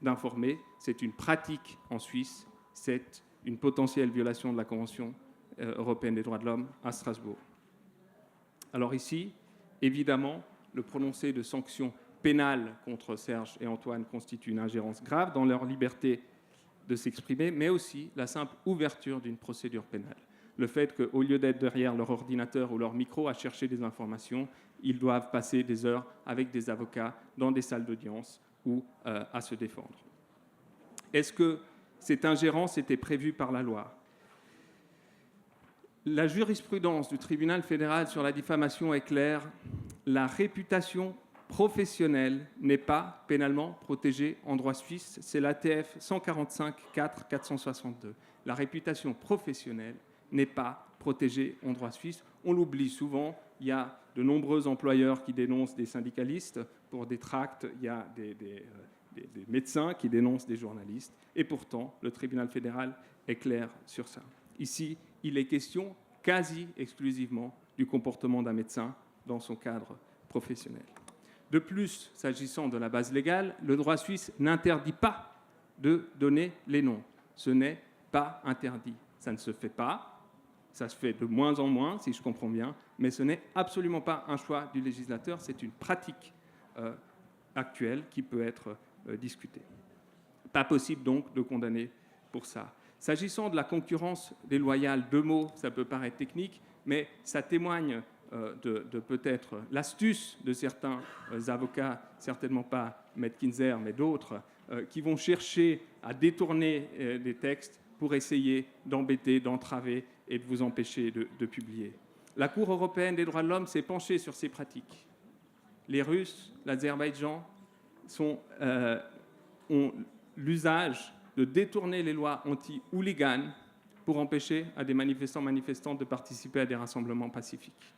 d'informer. C'est une pratique en Suisse. C'est une potentielle violation de la Convention européenne des droits de l'homme à Strasbourg. Alors ici, évidemment, le prononcé de sanctions pénales contre Serge et Antoine constitue une ingérence grave dans leur liberté de s'exprimer, mais aussi la simple ouverture d'une procédure pénale. Le fait qu'au lieu d'être derrière leur ordinateur ou leur micro à chercher des informations, ils doivent passer des heures avec des avocats dans des salles d'audience ou à se défendre. Est-ce que cette ingérence était prévue par la loi ? La jurisprudence du tribunal fédéral sur la diffamation est claire. La réputation professionnelle n'est pas pénalement protégée en droit suisse. C'est l'ATF 145-4-462. La réputation professionnelle n'est pas protégée en droit suisse. On l'oublie souvent. Il y a de nombreux employeurs qui dénoncent des syndicalistes pour des tracts. Il y a des médecins qui dénoncent des journalistes. Et pourtant, le tribunal fédéral est clair sur ça. Ici, il est question quasi exclusivement du comportement d'un médecin dans son cadre professionnel. De plus, s'agissant de la base légale, le droit suisse n'interdit pas de donner les noms. Ce n'est pas interdit. Ça ne se fait pas. Ça se fait de moins en moins, si je comprends bien, mais ce n'est absolument pas un choix du législateur. C'est une pratique actuelle qui peut être discutée. Pas possible donc de condamner pour ça. S'agissant de la concurrence déloyale, deux mots, ça peut paraître technique, mais ça témoigne de peut-être l'astuce de certains avocats, certainement pas Maître Kinzer, mais d'autres, qui vont chercher à détourner des textes pour essayer d'embêter, d'entraver et de vous empêcher de publier. La Cour européenne des droits de l'homme s'est penchée sur ces pratiques. Les Russes, l'Azerbaïdjan ont l'usage de détourner les lois anti-hooligans pour empêcher à des manifestantes de participer à des rassemblements pacifiques.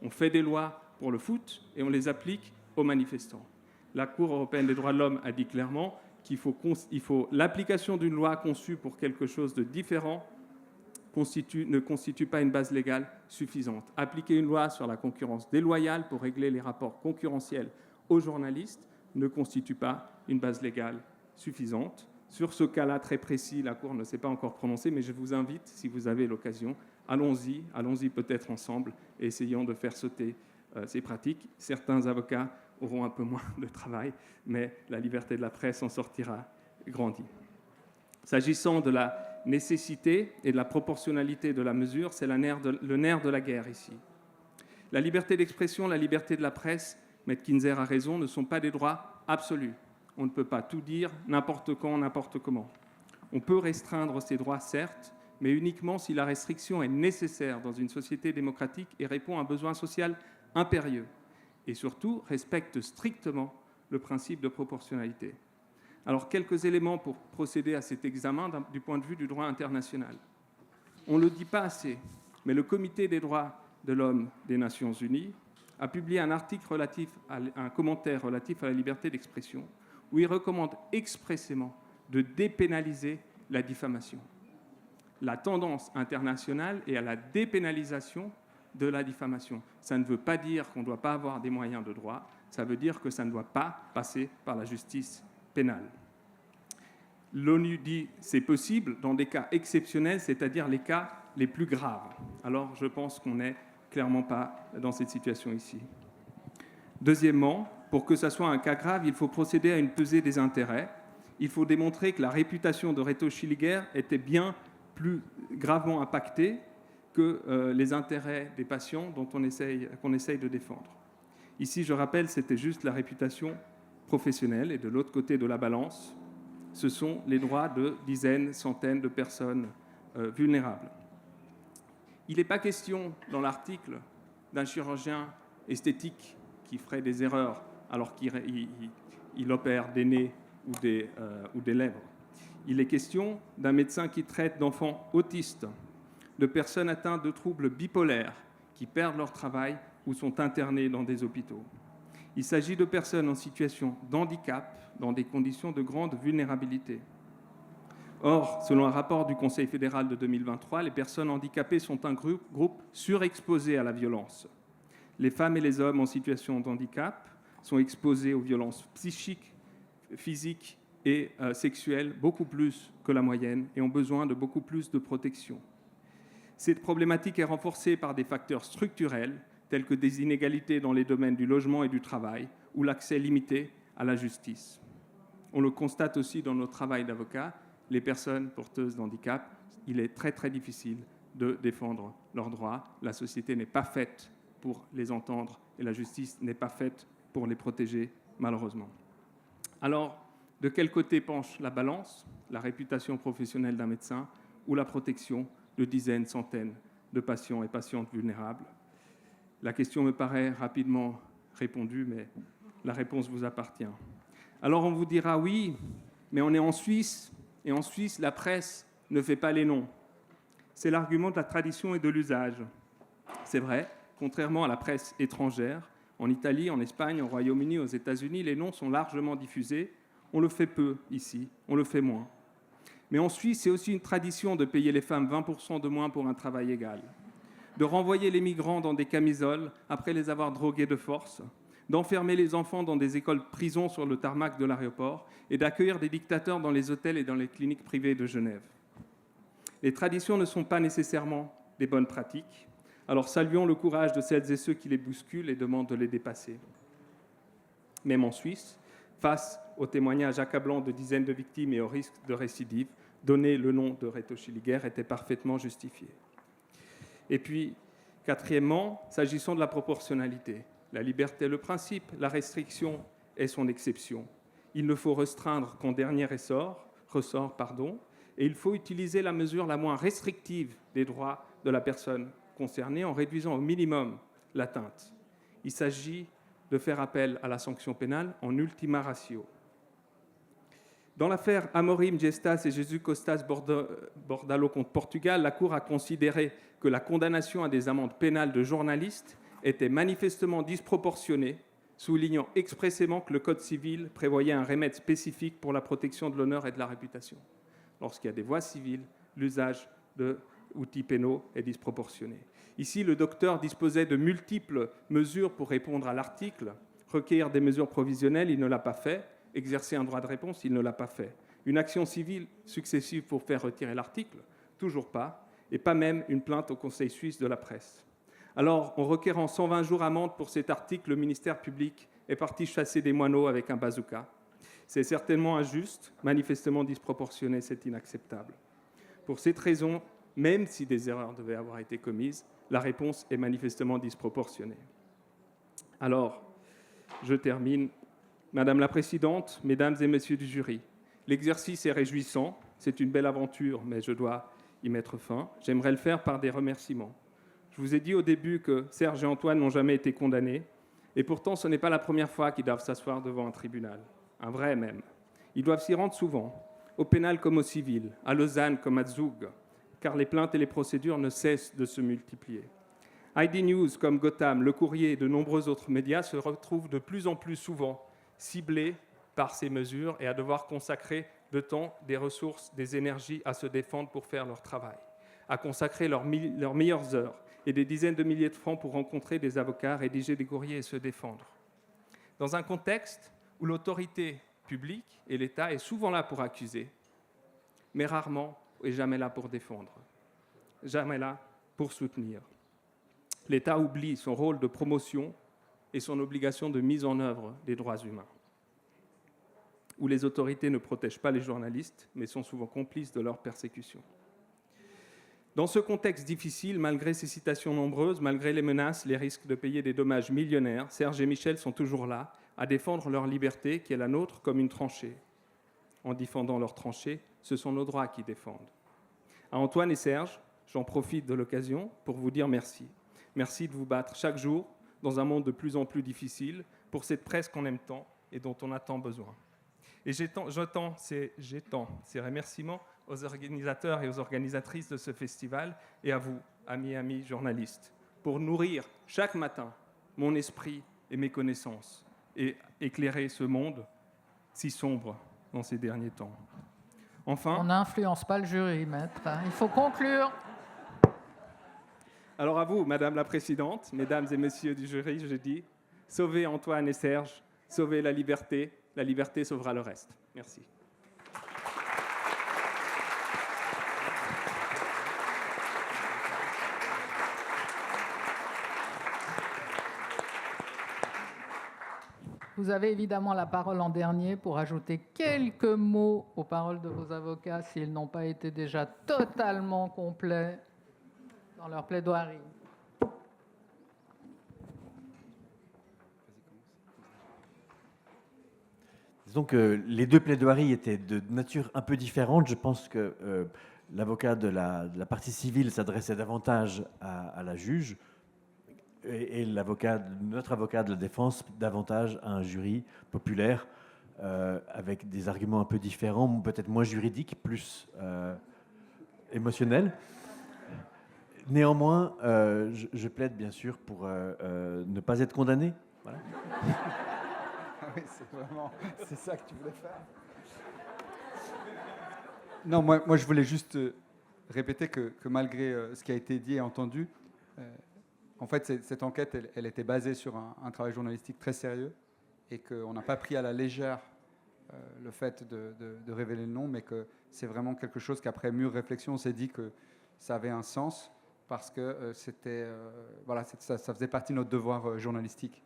On fait des lois pour le foot et on les applique aux manifestants. La Cour européenne des droits de l'homme a dit clairement qu'il faut l'application d'une loi conçue pour quelque chose de différent ne constitue pas une base légale suffisante. Appliquer une loi sur la concurrence déloyale pour régler les rapports concurrentiels aux journalistes ne constitue pas une base légale suffisante. Sur ce cas-là très précis, la Cour ne s'est pas encore prononcée, mais je vous invite, si vous avez l'occasion, allons-y peut-être ensemble et essayons de faire sauter ces pratiques. Certains avocats auront un peu moins de travail, mais la liberté de la presse en sortira grandie. S'agissant de la nécessité et de la proportionnalité de la mesure, c'est le nerf de la guerre ici. La liberté d'expression, la liberté de la presse, Maître Kinzer a raison, ne sont pas des droits absolus. On ne peut pas tout dire n'importe quand, n'importe comment. On peut restreindre ces droits, certes, mais uniquement si la restriction est nécessaire dans une société démocratique et répond à un besoin social impérieux, et surtout respecte strictement le principe de proportionnalité. Alors, quelques éléments pour procéder à cet examen du point de vue du droit international. On ne le dit pas assez, mais le Comité des droits de l'homme des Nations Unies a publié un commentaire relatif à la liberté d'expression, où il recommande expressément de dépénaliser la diffamation. La tendance internationale est à la dépénalisation de la diffamation. Ça ne veut pas dire qu'on ne doit pas avoir des moyens de droit, ça veut dire que ça ne doit pas passer par la justice pénale. L'ONU dit c'est possible dans des cas exceptionnels, c'est-à-dire les cas les plus graves. Alors je pense qu'on n'est clairement pas dans cette situation ici. Deuxièmement, pour que ça soit un cas grave, il faut procéder à une pesée des intérêts. Il faut démontrer que la réputation de Reto Schilliger était bien plus gravement impactée que les intérêts des patients qu'on essaye de défendre. Ici, je rappelle, c'était juste la réputation professionnelle, et de l'autre côté de la balance, ce sont les droits de dizaines, centaines de personnes vulnérables. Il n'est pas question dans l'article d'un chirurgien esthétique qui ferait des erreurs alors qu'il opère des nez ou des lèvres. Il est question d'un médecin qui traite d'enfants autistes, de personnes atteintes de troubles bipolaires qui perdent leur travail ou sont internées dans des hôpitaux. Il s'agit de personnes en situation d'handicap dans des conditions de grande vulnérabilité. Or, selon un rapport du Conseil fédéral de 2023, les personnes handicapées sont un groupe surexposé à la violence. Les femmes et les hommes en situation de handicap sont exposés aux violences psychiques, physiques et sexuelles beaucoup plus que la moyenne et ont besoin de beaucoup plus de protection. Cette problématique est renforcée par des facteurs structurels tels que des inégalités dans les domaines du logement et du travail ou l'accès limité à la justice. On le constate aussi dans notre travail d'avocat, les personnes porteuses d'handicap, il est très très difficile de défendre leurs droits. La société n'est pas faite pour les entendre et la justice n'est pas faite pour les protéger, malheureusement. Alors, de quel côté penche la balance, la réputation professionnelle d'un médecin ou la protection de dizaines, centaines de patients et patientes vulnérables? La question me paraît rapidement répondue, mais la réponse vous appartient. Alors on vous dira oui, mais on est en Suisse, et en Suisse, la presse ne fait pas les noms. C'est l'argument de la tradition et de l'usage. C'est vrai, contrairement à la presse étrangère, en Italie, en Espagne, au Royaume-Uni, aux États-Unis, les noms sont largement diffusés. On le fait peu ici, on le fait moins. Mais en Suisse, c'est aussi une tradition de payer les femmes 20% de moins pour un travail égal, de renvoyer les migrants dans des camisoles après les avoir drogués de force, d'enfermer les enfants dans des écoles-prisons sur le tarmac de l'aéroport et d'accueillir des dictateurs dans les hôtels et dans les cliniques privées de Genève. Les traditions ne sont pas nécessairement des bonnes pratiques, alors saluons le courage de celles et ceux qui les bousculent et demandent de les dépasser. Même en Suisse, face aux témoignages accablants de dizaines de victimes et au risque de récidive, donner le nom de Reto Schilliger était parfaitement justifié. Et puis, quatrièmement, s'agissant de la proportionnalité, la liberté est le principe, la restriction est son exception. Il ne faut restreindre qu'en dernier ressort, et il faut utiliser la mesure la moins restrictive des droits de la personne concernée en réduisant au minimum l'atteinte. Il s'agit de faire appel à la sanction pénale en ultima ratio. Dans l'affaire Amorim Gestas et Jesus Costas Bordalo contre Portugal, la Cour a considéré que la condamnation à des amendes pénales de journalistes était manifestement disproportionnée, soulignant expressément que le Code civil prévoyait un remède spécifique pour la protection de l'honneur et de la réputation. Lorsqu'il y a des voies civiles, l'usage de outils pénaux est disproportionné. Ici, le docteur disposait de multiples mesures pour répondre à l'article. Requérir des mesures provisionnelles, il ne l'a pas fait. Exercer un droit de réponse, il ne l'a pas fait. Une action civile successive pour faire retirer l'article, toujours pas. Et pas même une plainte au Conseil suisse de la presse. Alors, en requérant 120 jours amende pour cet article, le ministère public est parti chasser des moineaux avec un bazooka. C'est certainement injuste, manifestement disproportionné, c'est inacceptable. Pour cette raison, même si des erreurs devaient avoir été commises, la réponse est manifestement disproportionnée. Alors, je termine. Madame la Présidente, Mesdames et Messieurs du jury, l'exercice est réjouissant, c'est une belle aventure, mais je dois y mettre fin. J'aimerais le faire par des remerciements. Je vous ai dit au début que Serge et Antoine n'ont jamais été condamnés, et pourtant ce n'est pas la première fois qu'ils doivent s'asseoir devant un tribunal, un vrai même. Ils doivent s'y rendre souvent, au pénal comme au civil, à Lausanne comme à Zug, car les plaintes et les procédures ne cessent de se multiplier. ID News comme Gotham, Le Courrier et de nombreux autres médias se retrouvent de plus en plus souvent ciblés par ces mesures et à devoir consacrer de temps, des ressources, des énergies à se défendre pour faire leur travail, à consacrer leurs meilleures heures et des dizaines de milliers de francs pour rencontrer des avocats, rédiger des courriers et se défendre. Dans un contexte où l'autorité publique et l'État est souvent là pour accuser, mais rarement et jamais là pour défendre, jamais là pour soutenir. L'État oublie son rôle de promotion et son obligation de mise en œuvre des droits humains, où les autorités ne protègent pas les journalistes, mais sont souvent complices de leur persécution. Dans ce contexte difficile, malgré ces citations nombreuses, malgré les menaces, les risques de payer des dommages millionnaires, Serge et Michel sont toujours là, à défendre leur liberté, qui est la nôtre, comme une tranchée. En défendant leur tranchée, ce sont nos droits qui défendent. À Antoine et Serge, j'en profite de l'occasion pour vous dire merci. Merci de vous battre chaque jour, dans un monde de plus en plus difficile, pour cette presse qu'on aime tant et dont on a tant besoin. Et j'étends ces remerciements aux organisateurs et aux organisatrices de ce festival et à vous, amis et amis journalistes, pour nourrir chaque matin mon esprit et mes connaissances et éclairer ce monde si sombre dans ces derniers temps. Enfin, on n'influence pas le jury, maître. Il faut conclure. Alors à vous, Madame la Présidente, Mesdames et Messieurs du jury, je dis, sauvez Antoine et Serge, sauvez la liberté sauvera le reste. Merci. Vous avez évidemment la parole en dernier pour ajouter quelques mots aux paroles de vos avocats s'ils n'ont pas été déjà totalement complets dans leur plaidoirie. Disons que les deux plaidoiries étaient de nature un peu différente. Je pense que l'avocat de la partie civile s'adressait davantage à la juge et notre avocat de la défense davantage à un jury populaire avec des arguments un peu différents, peut-être moins juridiques, plus émotionnels. Néanmoins, je plaide bien sûr pour ne pas être condamné. Voilà. Oui, c'est ça que tu voulais faire. Non, moi je voulais juste répéter que malgré ce qui a été dit et entendu, en fait, cette enquête, elle était basée sur un travail journalistique très sérieux et qu'on n'a pas pris à la légère le fait de révéler le nom, mais que c'est vraiment quelque chose qu'après mûre réflexion, on s'est dit que ça avait un sens parce que ça faisait partie de notre devoir journalistique.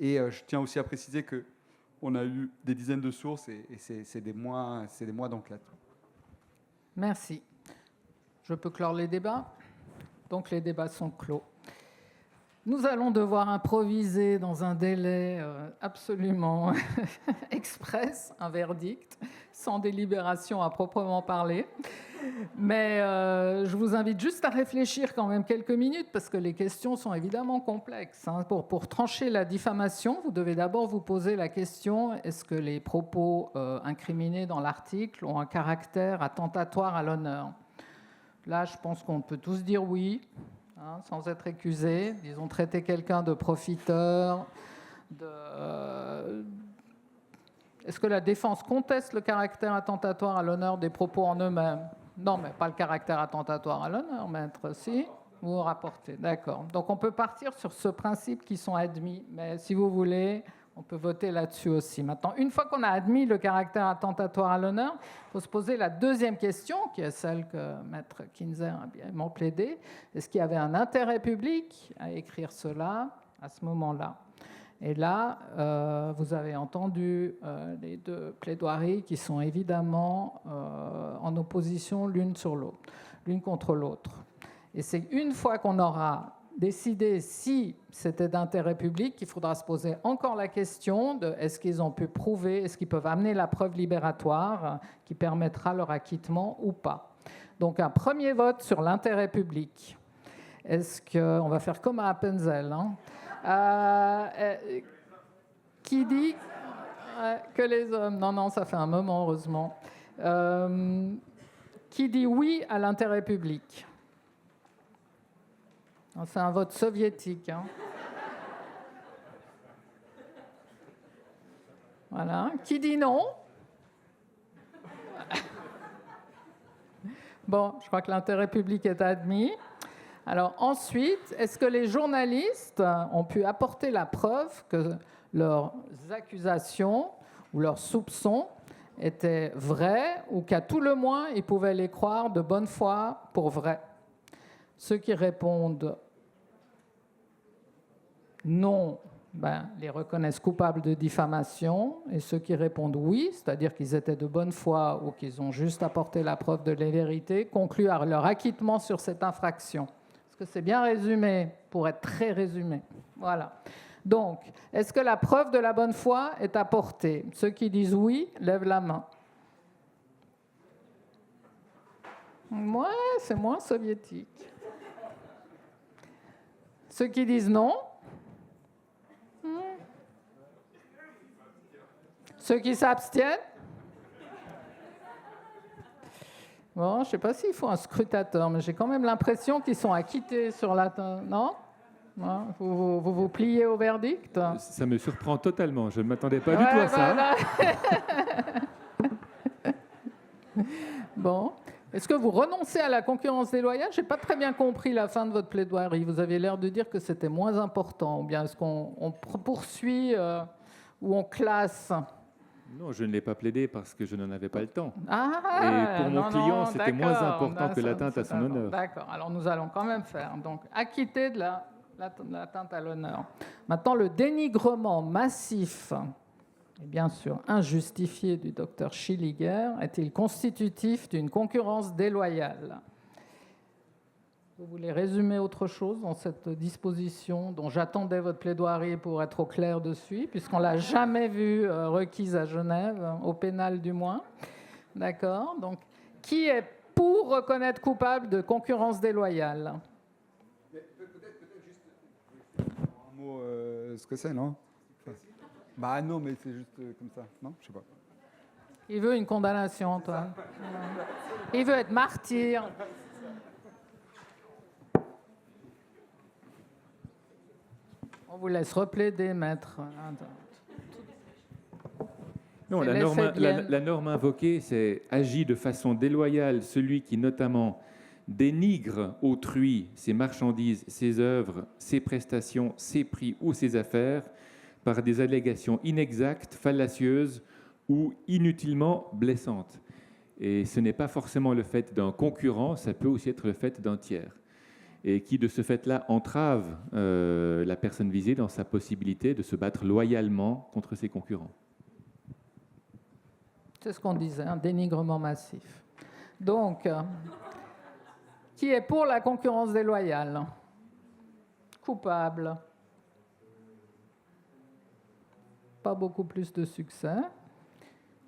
Et je tiens aussi à préciser qu'on a eu des dizaines de sources et c'est des mois d'enquête. Merci. Je peux clore les débats ? Donc les débats sont clos. Nous allons devoir improviser dans un délai absolument express, un verdict, sans délibération à proprement parler. Mais je vous invite juste à réfléchir quand même quelques minutes, parce que les questions sont évidemment complexes. Pour trancher la diffamation, vous devez d'abord vous poser la question, est-ce que les propos incriminés dans l'article ont un caractère attentatoire à l'honneur ? Là, je pense qu'on peut tous dire oui, sans être accusé. Disons, traiter quelqu'un de profiteur. Est-ce que la défense conteste le caractère attentatoire à l'honneur des propos en eux-mêmes ? Non, mais pas le caractère attentatoire à l'honneur, maître, si vous rapportez. D'accord. Donc on peut partir sur ce principe qui sont admis, mais si vous voulez, on peut voter là-dessus aussi. Maintenant, une fois qu'on a admis le caractère attentatoire à l'honneur, il faut se poser la deuxième question, qui est celle que maître Kinzer a bien plaidé. Est-ce qu'il y avait un intérêt public à écrire cela à ce moment-là? Et là, vous avez entendu les deux plaidoiries qui sont évidemment en opposition l'une contre l'autre. Et c'est une fois qu'on aura décidé si c'était d'intérêt public qu'il faudra se poser encore la question de est-ce qu'ils ont pu prouver, est-ce qu'ils peuvent amener la preuve libératoire qui permettra leur acquittement ou pas. Donc un premier vote sur l'intérêt public. Est-ce qu'on va faire comme à Appenzell, hein? Qui dit que les hommes... Non, ça fait un moment, heureusement. Qui dit oui à l'intérêt public? C'est un vote soviétique. Hein. Voilà. Qui dit non? Bon, je crois que l'intérêt public est admis. Alors ensuite, est-ce que les journalistes ont pu apporter la preuve que leurs accusations ou leurs soupçons étaient vrais ou qu'à tout le moins, ils pouvaient les croire de bonne foi pour vrais? Ceux qui répondent non, les reconnaissent coupables de diffamation, et ceux qui répondent oui, c'est-à-dire qu'ils étaient de bonne foi ou qu'ils ont juste apporté la preuve de la vérité, concluent à leur acquittement sur cette infraction. Est-ce que c'est bien résumé, pour être très résumé? Voilà. Donc, est-ce que la preuve de la bonne foi est apportée? Ceux qui disent oui, lèvent la main. Ouais, c'est moins soviétique. Ceux qui disent non? Ceux qui s'abstiennent? Bon, je ne sais pas s'il faut un scrutateur, mais j'ai quand même l'impression qu'ils sont acquittés sur la... Non? Vous pliez au verdict? Ça me surprend totalement. Je ne m'attendais pas du tout à ça. Bon. Est-ce que vous renoncez à la concurrence déloyale? Je n'ai pas très bien compris la fin de votre plaidoirie. Vous aviez l'air de dire que c'était moins important. Ou bien est-ce qu'on poursuit ou on classe? Non, je ne l'ai pas plaidé parce que je n'en avais pas le temps. Ah, et pour mon client, c'était moins important que l'atteinte à son honneur. D'accord. Alors nous allons quand même faire. Donc, acquitté de l'atteinte à l'honneur. Maintenant, le dénigrement massif et bien sûr injustifié du docteur Schilliger est-il constitutif d'une concurrence déloyale? Vous voulez résumer autre chose dans cette disposition dont j'attendais votre plaidoirie pour être au clair dessus, puisqu'on ne l'a jamais vue requise à Genève, au pénal du moins. D'accord. Donc, qui est pour reconnaître coupable de concurrence déloyale? Peut-être juste un mot, ce que c'est, non? Non, mais c'est juste comme ça, non? Je sais pas. Il veut une condamnation, Antoine. Il veut être martyr. On vous laisse replaider, maître. Non, la norme invoquée, c'est « agit de façon déloyale celui qui notamment dénigre autrui, ses marchandises, ses œuvres, ses prestations, ses prix ou ses affaires par des allégations inexactes, fallacieuses ou inutilement blessantes ». Et ce n'est pas forcément le fait d'un concurrent, ça peut aussi être le fait d'un tiers. Et qui, de ce fait-là, entrave la personne visée dans sa possibilité de se battre loyalement contre ses concurrents. C'est ce qu'on disait, un dénigrement massif. Donc, qui est pour la concurrence déloyale? Coupable. Pas beaucoup plus de succès.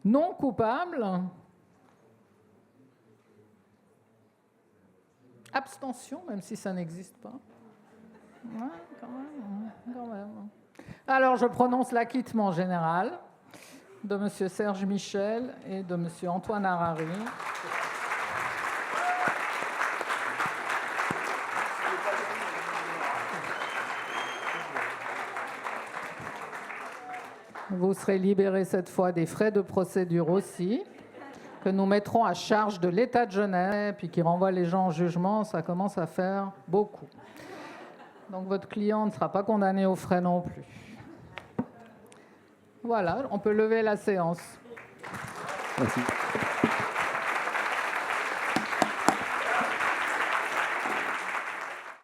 Non coupable. Abstention, même si ça n'existe pas. Ouais, quand même. Alors, je prononce l'acquittement général de M. Serge Michel et de M. Antoine Harary. Vous serez libérés cette fois des frais de procédure aussi. que nous mettrons à charge de l'État de Genève, puis qui renvoie les gens en jugement, ça commence à faire beaucoup. Donc votre client ne sera pas condamné aux frais non plus. Voilà, on peut lever la séance. Merci.